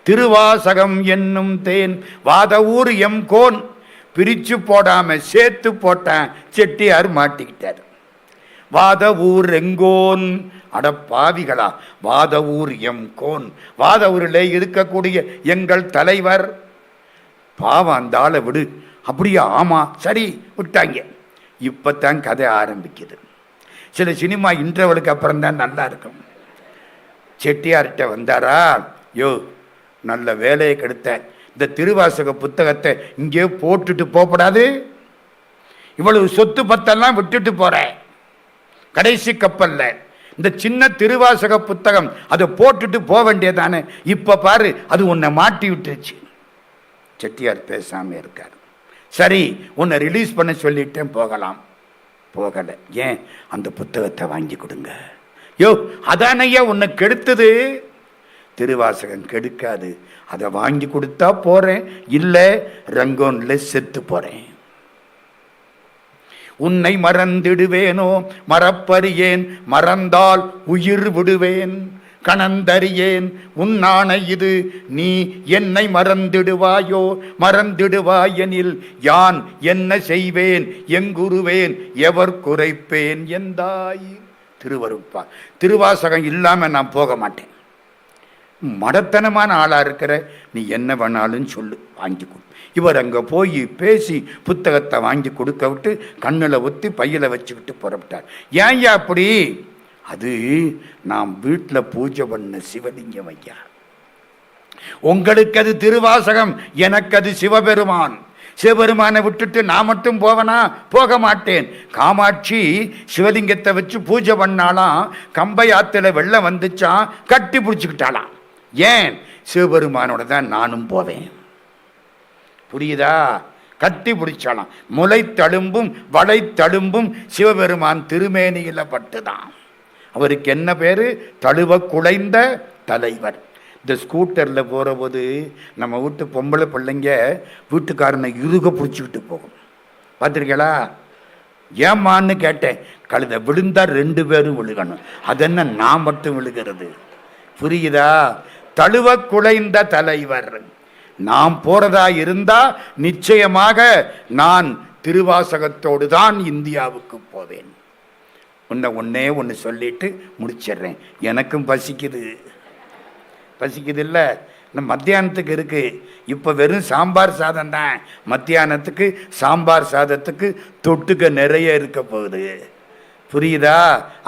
திருவாசகம் என்னும் தேன் வாதவூர் எம் கோன். பிரிச்சு போடாம சேர்த்து போட்டான், செட்டியார் மாட்டிக்கிட்டார். வாதவூர் ரெங்கோன். அட பாவிகளா, வாதவூர் எம் கோன். வாதவூரில் இருக்கக்கூடிய எங்கள் தலைவர். பாவம், அந்த ஆளை விடு. அப்படியா? ஆமா, சரி, விட்டாங்க. இப்பத்தான் கதை ஆரம்பிக்குது. சில சினிமா இன்டர்வலுக்கு அப்புறம் தான் நல்லா இருக்கும். செட்டியார்கிட்ட வந்தாரா, யோ நல்ல வேலையை கெடுத்த, இந்த திருவாசக புத்தகத்தை இங்கே போட்டுட்டு போகப்படாது, இவ்வளவு சொத்து பத்தெல்லாம் விட்டுட்டு போறேன், கடைசி கப்பல்ல இந்த சின்ன திருவாசக புத்தகம் அதை போட்டுட்டு போக வேண்டியதானே. இப்ப பாரு, அது உன்னை மாட்டி விட்டுருச்சு. செட்டியார் பேசாம இருக்கார். சரி, உன்னை ரிலீஸ் பண்ண சொல்லிட்டேன், போகலாம். போகல. ஏன்? அந்த புத்தகத்தை வாங்கி கொடுங்க. யோ, அதானையா உன்னை கெடுத்தது. திருவாசகம் கெடுக்காது, அதை வாங்கி கொடுத்தா போறேன், இல்லை ரங்கோன்ல செத்து போறேன். உன்னை மறந்திடுவேனோ மறப்பறியேன், மறந்தால் உயிர் விடுவேன், கணந்தறியேன் உன்னான இது, நீ என்னை மறந்திடுவாயோ, மறந்திடுவாயெனில் யான் என்ன செய்வேன், எங்குருவேன், எவர் குறைப்பேன் எந்தாய். திருவருட்பா. திருவாசகம் இல்லாம நான் போக மாட்டேன். மடத்தனமான ஆளா இருக்கிற, நீ என்ன வேணாலும் சொல்லு, வாங்கி கொடு. இவர் அங்கே போய் பேசி புத்தகத்தை வாங்கி கொடுக்க விட்டு கண்ணில் ஊற்றி பையில வச்சுக்கிட்டு புறப்பட்டார். ஏன் அப்படி? அது நாம் வீட்டில் பூஜை பண்ண சிவலிங்கம் ஐயா. உங்களுக்கு அது திருவாசகம், எனக்கு அது சிவபெருமான். சிவபெருமானை விட்டுட்டு நான் மட்டும் போவனா? போக மாட்டேன். காமாட்சி சிவலிங்கத்தை வச்சு பூஜை பண்ணாலாம், கம்பை ஆத்துல வெள்ளம் வந்துச்சான், கட்டி பிடிச்சிக்கிட்டாலாம். ஏன்? சிவபெருமானோட தான் நானும் போவேன். புரியுதா? கட்டி பிடிச்சாலாம். முளை தழும்பும் வளை தழும்பும் சிவபெருமான் திருமேனியில பட்டுதான். அவருக்கு என்ன பேரு? தழுவ குலைந்த தலைவர். இந்த ஸ்கூட்டரில் போகிற போது நம்ம வீட்டு பொம்பளை பிள்ளைங்க வீட்டுக்காரனை இறுக பிடிச்சிக்கிட்டு போகும். பார்த்துருக்கீங்களா? ஏமான்னு கேட்டேன். கழுத விழுந்தா 2 பேரும் விழுகணும், அதென்ன நான் மட்டும் விழுகிறது? புரியுதா? தழுவ குலைந்த தலைவர். நாம் போறதா இருந்தா நிச்சயமாக நான் திருவாசகத்தோடு தான் இந்தியாவுக்கு போவேன். ஒன்னே ஒன்று சொல்லிட்டு முடிச்சிடுறேன். எனக்கும் பசிக்குது இல்லை? மத்தியானத்துக்கு இருக்கு. இப்போ வெறும் சாம்பார் சாதம் தான். மத்தியானத்துக்கு சாம்பார் சாதத்துக்கு தொட்டுக்க நிறைய இருக்க போகுது. புரியுதா?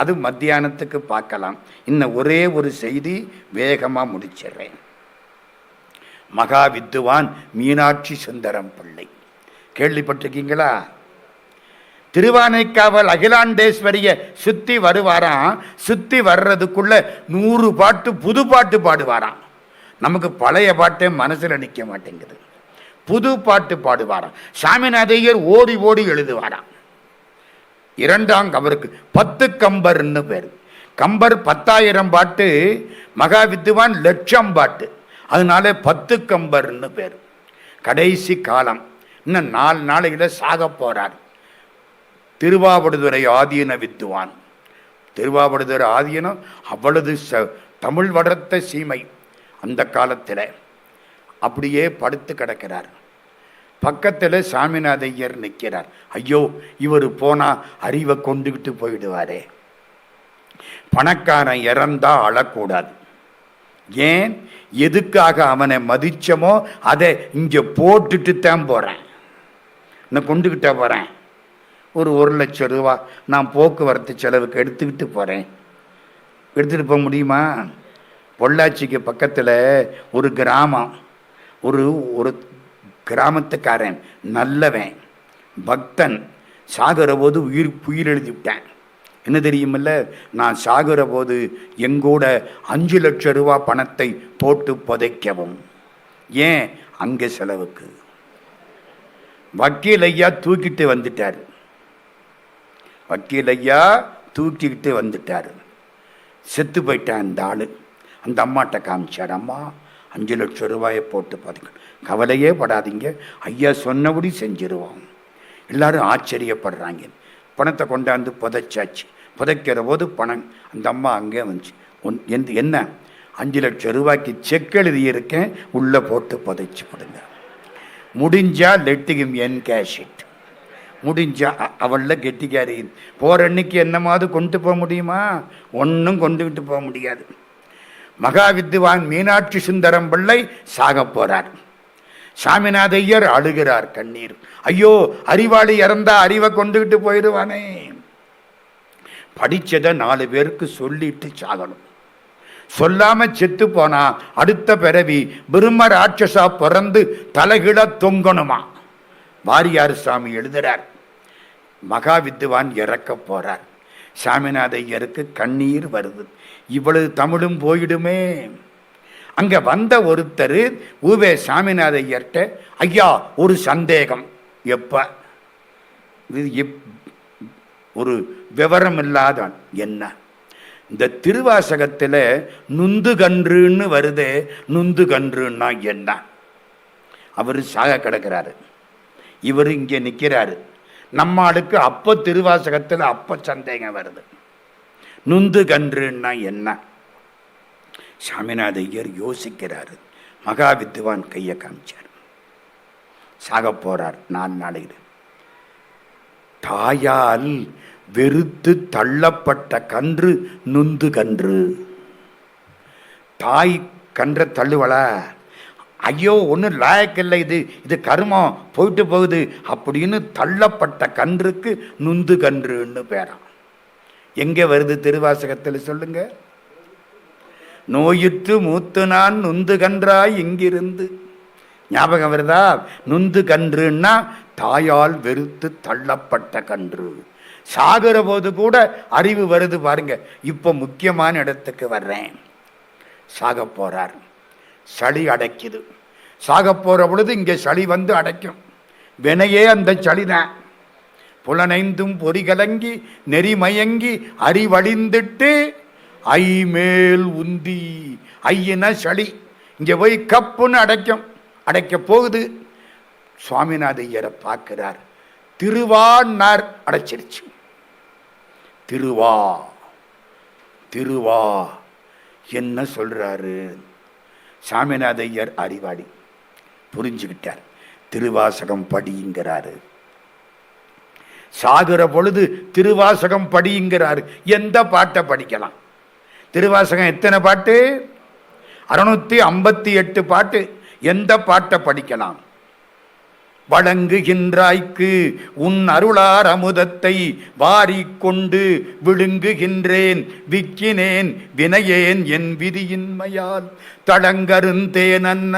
அது மத்தியானத்துக்கு பார்க்கலாம். இன்னும் ஒரே ஒரு செய்தி வேகமாக முடிச்சிடுறேன். மகா வித்துவான் மீனாட்சி சுந்தரம் பிள்ளை கேள்விப்பட்டிருக்கீங்களா? திருவானைக்காவல் அகிலாண்டேஸ்வரிய சுத்தி வருவாராம். சுத்தி வர்றதுக்குள்ள 100 பாட்டு புது பாட்டு பாடுவாராம். நமக்கு பழைய பாட்டே மனசுல நிற்க மாட்டேங்குது. புது பாட்டு பாடுவாராம். சாமிநாதையர் ஓடி ஓடி எழுதுவாராம். அவருக்கு 10 கம்பர்னு பேர். கம்பர் 10,000 பாட்டு, மகா வித்துவான் 1,00,000 பாட்டு. அதனால 10 கம்பர்னு பேர். கடைசி காலம், இன்னும் 4 நாளையில சாக போறார். திருவாவடுதுறை ஆதீன வித்துவான். திருவாவடுதுறை ஆதீனம் அவ்வளவு தமிழ் வளர்த்த சீமை. அந்த காலத்தில் அப்படியே படுத்து கிடக்கிறார். பக்கத்தில் சாமிநாதையர் நிற்கிறார். ஐயோ, இவர் போனா அறிவை கொண்டுகிட்டு போயிடுவாரே. பணக்காரன் இறந்தா அழக்கூடாது. ஏன்? எதுக்காக அவனை மதிச்சமோ அதை இங்கே போட்டுட்டு தான் போகிறேன். நான் கொண்டுகிட்ட போகிறேன். ஒரு 1,00,000 ரூபா நான் போக்குவரத்து செலவுக்கு எடுத்துக்கிட்டு போகிறேன். எடுத்துகிட்டு போக முடியுமா? பொள்ளாச்சிக்கு பக்கத்தில் ஒரு கிராமம், ஒரு கிராமத்துக்காரன் நல்லவன் பக்தன் சாகிற போது உயிர் எழுதி விட்டேன். என்ன தெரியுமில்ல, நான் சாகிற போது எங்கூட 5,00,000 ரூபா பணத்தை போட்டு புதைக்கவும். ஏன்? அங்கே செலவுக்கு. வக்கீல் ஐயா தூக்கிட்டு வந்துட்டார். வக்கீல் ஐயா தூக்கிக்கிட்டு வந்துட்டார். செத்து போயிட்டான் அந்த ஆள். அந்த அம்மாட்ட காமிச்சார். அம்மா, 5,00,000 ரூபாயை போட்டு பார்த்துக்க, கவலையே படாதீங்க, ஐயா சொன்னபடி செஞ்சிருவோம். எல்லாரும் ஆச்சரியப்படுறாங்க. பணத்தை கொண்டாந்து புதைச்சாச்சு. புதைக்கிற போது பணம் அந்த அம்மா அங்கே வந்துச்சு. என்ன 5,00,000 ரூபாய்க்கு செக் எழுதியிருக்கேன், உள்ளே போட்டு புதைச்சி கொடுங்க. முடிஞ்சா லெட்டிகும் என் கேஷிட். முடிஞ்சா அவளில் கெட்டிக்காரி. போகிற அன்னைக்கு என்னமாவது கொண்டு போக முடியுமா? ஒன்றும் கொண்டுகிட்டு போக முடியாது. மகா வித்துவான் மீனாட்சி சுந்தரம் பிள்ளை சாக போறார். சாமிநாதையர் அழுகிறார் கண்ணீர். ஐயோ, அறிவாளி இறந்தா அறிவை கொண்டுகிட்டு போயிடுவானே. படிச்சதை 4 பேருக்கு சொல்லிட்டு சாகணும். சொல்லாம செத்து போனா அடுத்த பிறவி பிரம்ம ராட்சசா பிறந்து தலைகிழ தொங்கணுமா. வாரியார் சாமி எழுதுறார். மகா வித்துவான் இறக்க போறார். சாமிநாதையருக்கு கண்ணீர் வருது. இவ்வளவு தமிழும் போயிடுமே. அங்க வந்த ஒருத்தர் ஊவே சாமிநாதையர்கிட்ட, ஐயா ஒரு சந்தேகம். எப்ப? இது ஒரு விவரம் இல்லாதான். என்ன? இந்த திருவாசகத்தில் நுந்து கன்றுன்னு வருது. நுந்து கன்றுன்னா என்ன? அவர் சாக கிடக்கிறாரு. இவர் இங்கே நிற்கிறாரு. நம்ம ஆளுக்கு அப்போ திருவாசகத்தில் அப்போ சந்தேகம் வருது. நுந்து கன்றுன்னா என்ன? சாமிநாதையர் யோசிக்கிறாரு. மகா வித்துவான் கையை காமிச்சார். சாக போறார் 4 நாளையில். தாயால் வெறுத்து தள்ளப்பட்ட கன்று நுந்து கன்று. தாய் கன்றை தள்ளுவளா? ஐயோ, ஒன்றும் லாயக்கில்லை, இது கருமம், போயிட்டு போகுது அப்படின்னு தள்ளப்பட்ட கன்றுக்கு நுந்து கன்றுன்னு பேராம். எங்கே வருது திருவாசகத்தில் சொல்லுங்க? நோயுற்று மூத்து நான் நுந்து கன்றாய் இங்கிருந்து. ஞாபகம் வருதா? நுந்து கன்றுன்னா தாயால் வெறுத்து தள்ளப்பட்ட கன்று. சாகிற போது கூட அறிவு வருது பாருங்க. இப்போ முக்கியமான இடத்துக்கு வர்றேன். சாக போறார். சளி அடைக்குது. சாக போற பொழுது இங்கே சளி வந்து அடைக்கும். வினையே அந்த சளிதான். புலனைந்தும் பொறிகலங்கி நெறிமயங்கி அறிவழிந்துட்டு ஐ மேல் உந்தி. ஐயின சளி இங்கே போய் கப்புன்னு அடைக்கும். அடைக்க போகுது. சுவாமிநாதையரை பார்க்கிறார். திருவான்னார் அடைச்சிருச்சு. திருவா திருவா என்ன சொல்றாரு? சாமிநாதையர் அறிவாளி, புரிஞ்சுக்கிட்டார். திருவாசகம் படிங்கிறாரு. சாகுற பொழுது திருவாசகம் படிங்கிறாரு. எந்த பாட்டை படிக்கலாம்? திருவாசகம் எத்தனை பாட்டு? 658 பாட்டு. எந்த பாட்டை படிக்கலாம்? வழங்குகின்றாய்க்கு உன் அருளார் அமுதத்தை வாரிக்கொண்டு விழுங்குகின்றேன் விக்கினேன் வினையேன் என் விதியின்மையால் தடங்கருந்தேனன்ன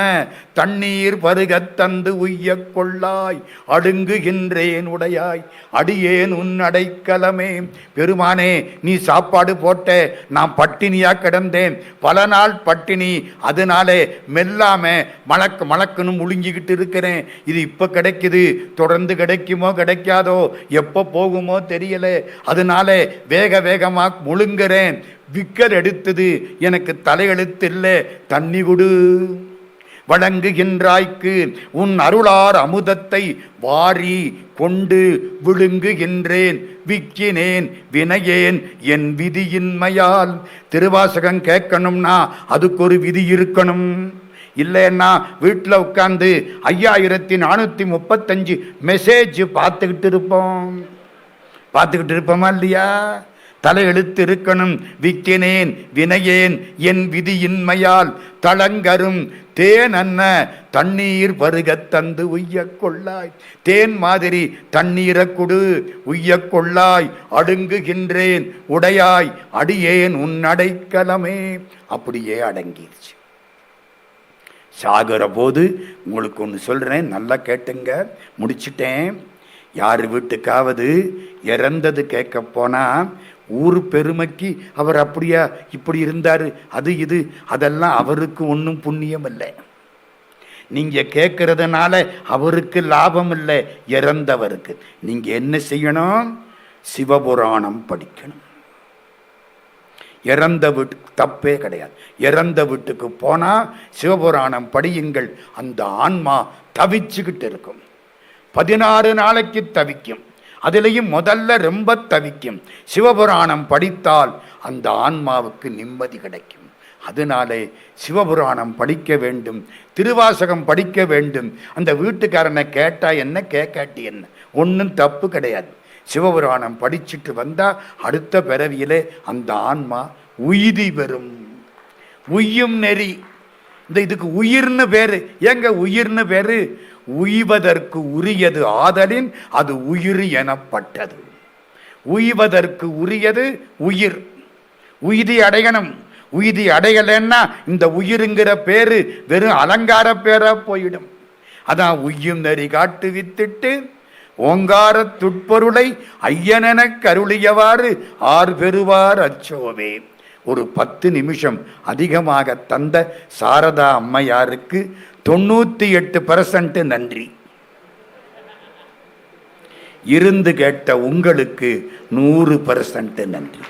தண்ணீர் பருகத் தந்து உய்யக் கொள்ளாய் அடுங்குகின்றேன் உடையாய் அடியேன் உன் அடைக்கலமே. பெருமானே, நீ சாப்பாடு போட்ட, நான் பட்டினியா கிடந்தேன், பல நாள் பட்டினி, அதனாலே மெல்லாம மலக்கு மலக்குன்னு முழுங்கிக்கிட்டு இருக்கிறேன். இது இப்ப கிடைக்குது, தொடர்ந்து கிடைக்குமோ கிடைக்காதோ, எப்போ போகுமோ தெரியல, அதனால வேக வேகமா முழுங்குறேன். விக்கல் எடுத்தது, எனக்கு தலையெழுத்து இல்லை, தண்ணி கொடு. வழங்குகின்றாய்க்கு உன் அருளார் அமுதத்தை வாரி கொண்டு விழுங்குகின்றேன் விக்கினேன் வினையேன் என் விதியின்மையால். திருவாசகம் கேட்கணும்னா அதுக்கு ஒரு விதி இருக்கணும். இல்லைன்னா வீட்டில் உட்கார்ந்து 5435 மெசேஜ் பார்த்துக்கிட்டு இருப்போமா இல்லையா? தலையெழுத்து இருக்கணும். விக்கினேன் வினையேன் என் விதியின்மையால் தளங்கரும் தேன் அன்ன தண்ணீர் பருகத் தந்து உய்யக் கொள்ளாய். தேன் மாதிரி தண்ணீரை கொடு, உய்யக் கொள்ளாய் அடுங்குகின்றேன் உடையாய் அடியேன் உன் அடைக்கலமே. அப்படியே அடங்கிருச்சு. சாகிற போது உங்களுக்கு ஒன்று சொல்கிறேன், நல்லா கேட்டுங்க, முடிச்சிட்டேன். யார் வீட்டுக்காவது இறந்தது கேட்க போனால் ஊர் பெருமைக்கு அவர் அப்படியா இப்படி இருந்தார், அது இது அதெல்லாம் அவருக்கு ஒன்றும் புண்ணியம் இல்லை. நீங்கள் கேட்கறதுனால அவருக்கு லாபம் இல்லை, இறந்தவருக்கு. நீங்கள் என்ன செய்யணும்? சிவபுராணம் படிக்கணும். இறந்த வீட்டுக்கு தப்பே கிடையாது. இறந்த வீட்டுக்கு போனால் சிவபுராணம் படியுங்கள். அந்த ஆன்மா தவிச்சுக்கிட்டு இருக்கும். 16 நாளைக்கு தவிக்கும். அதிலையும் முதல்ல ரொம்ப தவிக்கும். சிவபுராணம் படித்தால் அந்த ஆன்மாவுக்கு நிம்மதி கிடைக்கும். அதனாலே சிவபுராணம் படிக்க வேண்டும், திருவாசகம் படிக்க வேண்டும். அந்த வீட்டுக்காரனை கேட்டால் என்ன, கேட்காட்டி என்ன, ஒன்றும் தப்பு கிடையாது. சிவபுராணம் படிச்சுட்டு வந்தால் அடுத்த பிறவியிலே அந்த ஆன்மா உய்தி பெறும். உய்யும் நெறி. இதுக்கு உயிர்னு பேரு. ஏங்க உயிர்னு பேரு? உய்வதற்கு உரியது ஆதலின் அது உயிர் எனப்பட்டது. உய்வதற்கு உரியது உயிர். உய்தி அடையணும். உய்தி அடையலைன்னா இந்த உயிருங்கிற பேரு வெறும் அலங்கார பேரா போயிடும். அதான் உய்யும் நெறி காட்டு வித்திட்டு ஓங்கார துட்பொருளை ஐயனென கருளியவாறு ஆர் பெறுவார் அச்சோவே. ஒரு 10 நிமிஷம் அதிகமாக தந்த சாரதா அம்மையாருக்கு 98% நன்றி. இருந்து கேட்ட உங்களுக்கு 100% நன்றி.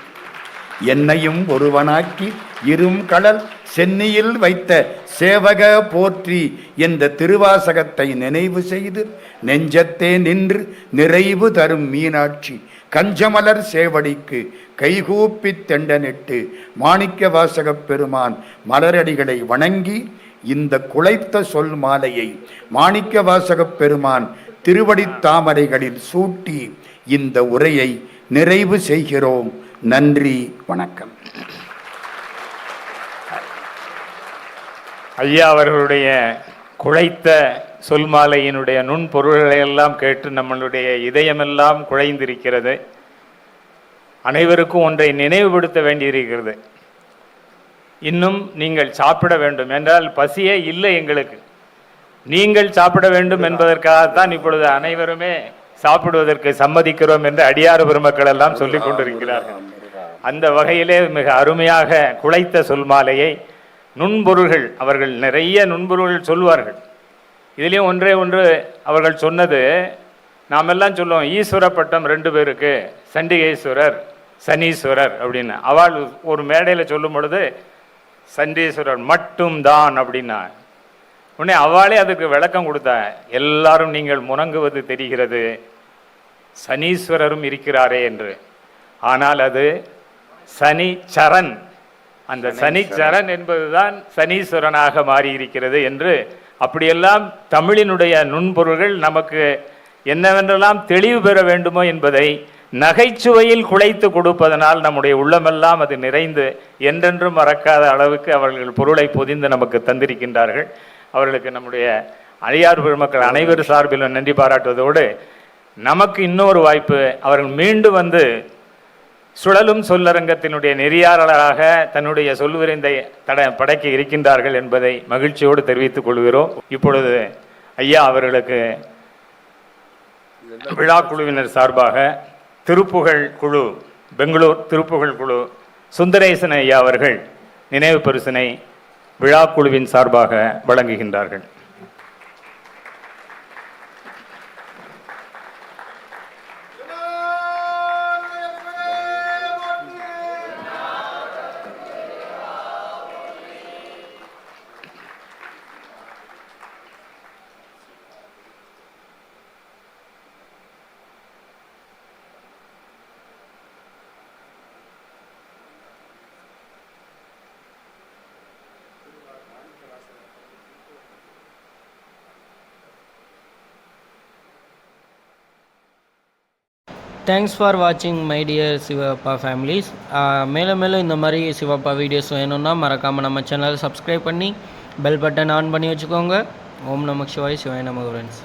என்னையும் ஒருவனாக்கி இரும் கடல் சென்னியில் வைத்த சேவக போற்றி என்ற திருவாசகத்தை நினைவு செய்து நெஞ்சத்தே நின்று நிறைவு தரும் மீனாட்சி கஞ்சமலர் சேவடிக்கு கைகூப்பி தெண்டனிட்டு மாணிக்க வாசகப் பெருமான் மலரடிகளை வணங்கி இந்த குலைத்த சொல் மாலையை மாணிக்க வாசகப் பெருமான் திருவடி தாமரைகளில் சூட்டி இந்த உரையை நிறைவு செய்கிறோம். நன்றி, வணக்கம். ஐயா அவர்களுடைய குழைத்த சொல்மாலையினுடைய நுண்பொருள்களை எல்லாம் கேட்டு நம்மளுடைய இதயமெல்லாம் குழைந்திருக்கிறது. அனைவருக்கும் ஒன்றை நினைவுபடுத்த வேண்டியிருக்கிறது. இன்னும் நீங்கள் சாப்பிட வேண்டும் என்றால் பசியே இல்லை எங்களுக்கு. நீங்கள் சாப்பிட வேண்டும் என்பதற்காகத்தான் இப்பொழுது அனைவருமே சாப்பிடுவதற்கு சம்மதிக்கிறோம் என்று அடியார் பெருமக்கள் எல்லாம் சொல்லிக் கொண்டிருக்கிறார்கள். அந்த வகையிலே மிக அருமையாக குழைத்த சொல்மாலையை நுண்பொருள்கள், அவர்கள் நிறைய நுண்பொருள்கள் சொல்வார்கள். இதுலேயும் ஒன்று அவர்கள் சொன்னது, நாம் எல்லாம் சொல்லுவோம் ஈஸ்வர பட்டம் 2 பேருக்கு, சண்டிகேஸ்வரர் சனீஸ்வரர் அப்படின்னு. அவள் ஒரு மேடையில் சொல்லும் பொழுது சண்டீஸ்வரர் மட்டும் தான் அப்படின்னா உடனே அவளே அதுக்கு விளக்கம் கொடுத்தா, எல்லாரும் நீங்கள் முணங்குவது தெரிகிறது, சனீஸ்வரரும் இருக்கிறாரே என்று. ஆனால் அது சனிச்சரன், அந்த சனிச்சரன் என்பதுதான் சனீஸ்வரனாக மாறியிருக்கிறது என்று அப்படியெல்லாம் தமிழினுடைய நுண்பொருள்கள் நமக்கு என்னவென்றெல்லாம் தெளிவு பெற வேண்டுமோ என்பதை நகைச்சுவையில் குழைத்து கொடுப்பதனால் நம்முடைய உள்ளமெல்லாம் அது நிறைந்து என்றென்றும் மறக்காத அளவுக்கு அவர்கள் பொருளை பொதிந்து நமக்கு தந்திருக்கின்றார்கள். அவர்களுக்கு நம்முடைய அடியார் பெருமக்கள் அனைவர் சார்பிலும் நன்றி பாராட்டுவதோடு நமக்கு இன்னொரு வாய்ப்பு, அவர்கள் மீண்டும் வந்து சுழலும் சொல்லரங்கத்தினுடைய நெறியாளராக தன்னுடைய சொல்விரைந்தை படைக்க இருக்கின்றார்கள் என்பதை மகிழ்ச்சியோடு தெரிவித்துக் கொள்கிறோம். இப்பொழுது ஐயா அவர்களுக்கு விழா குழுவினர் சார்பாக திருப்புகழ் குழு, பெங்களூர் திருப்புகழ் குழு சுந்தரேசன் ஐயா அவர்கள் நினைவு பரிசினை விழா குழுவின் சார்பாக வழங்குகின்றார்கள். தேங்க்ஸ் ஃபார் வாட்சிங் மை டியர் சிவப்பா ஃபேமிலிஸ். மேலும் மேலும் இந்த மாதிரி சிவப்பா வீடியோஸ் வேணும்னா மறக்காமல் நம்ம சேனலை சப்ஸ்கிரைப் பண்ணி பெல் பட்டன் ஆன் பண்ணி வச்சுக்கோங்க. ஓம் நமக் சிவாய், சிவாய நமக ஃப்ரெண்ட்ஸ்.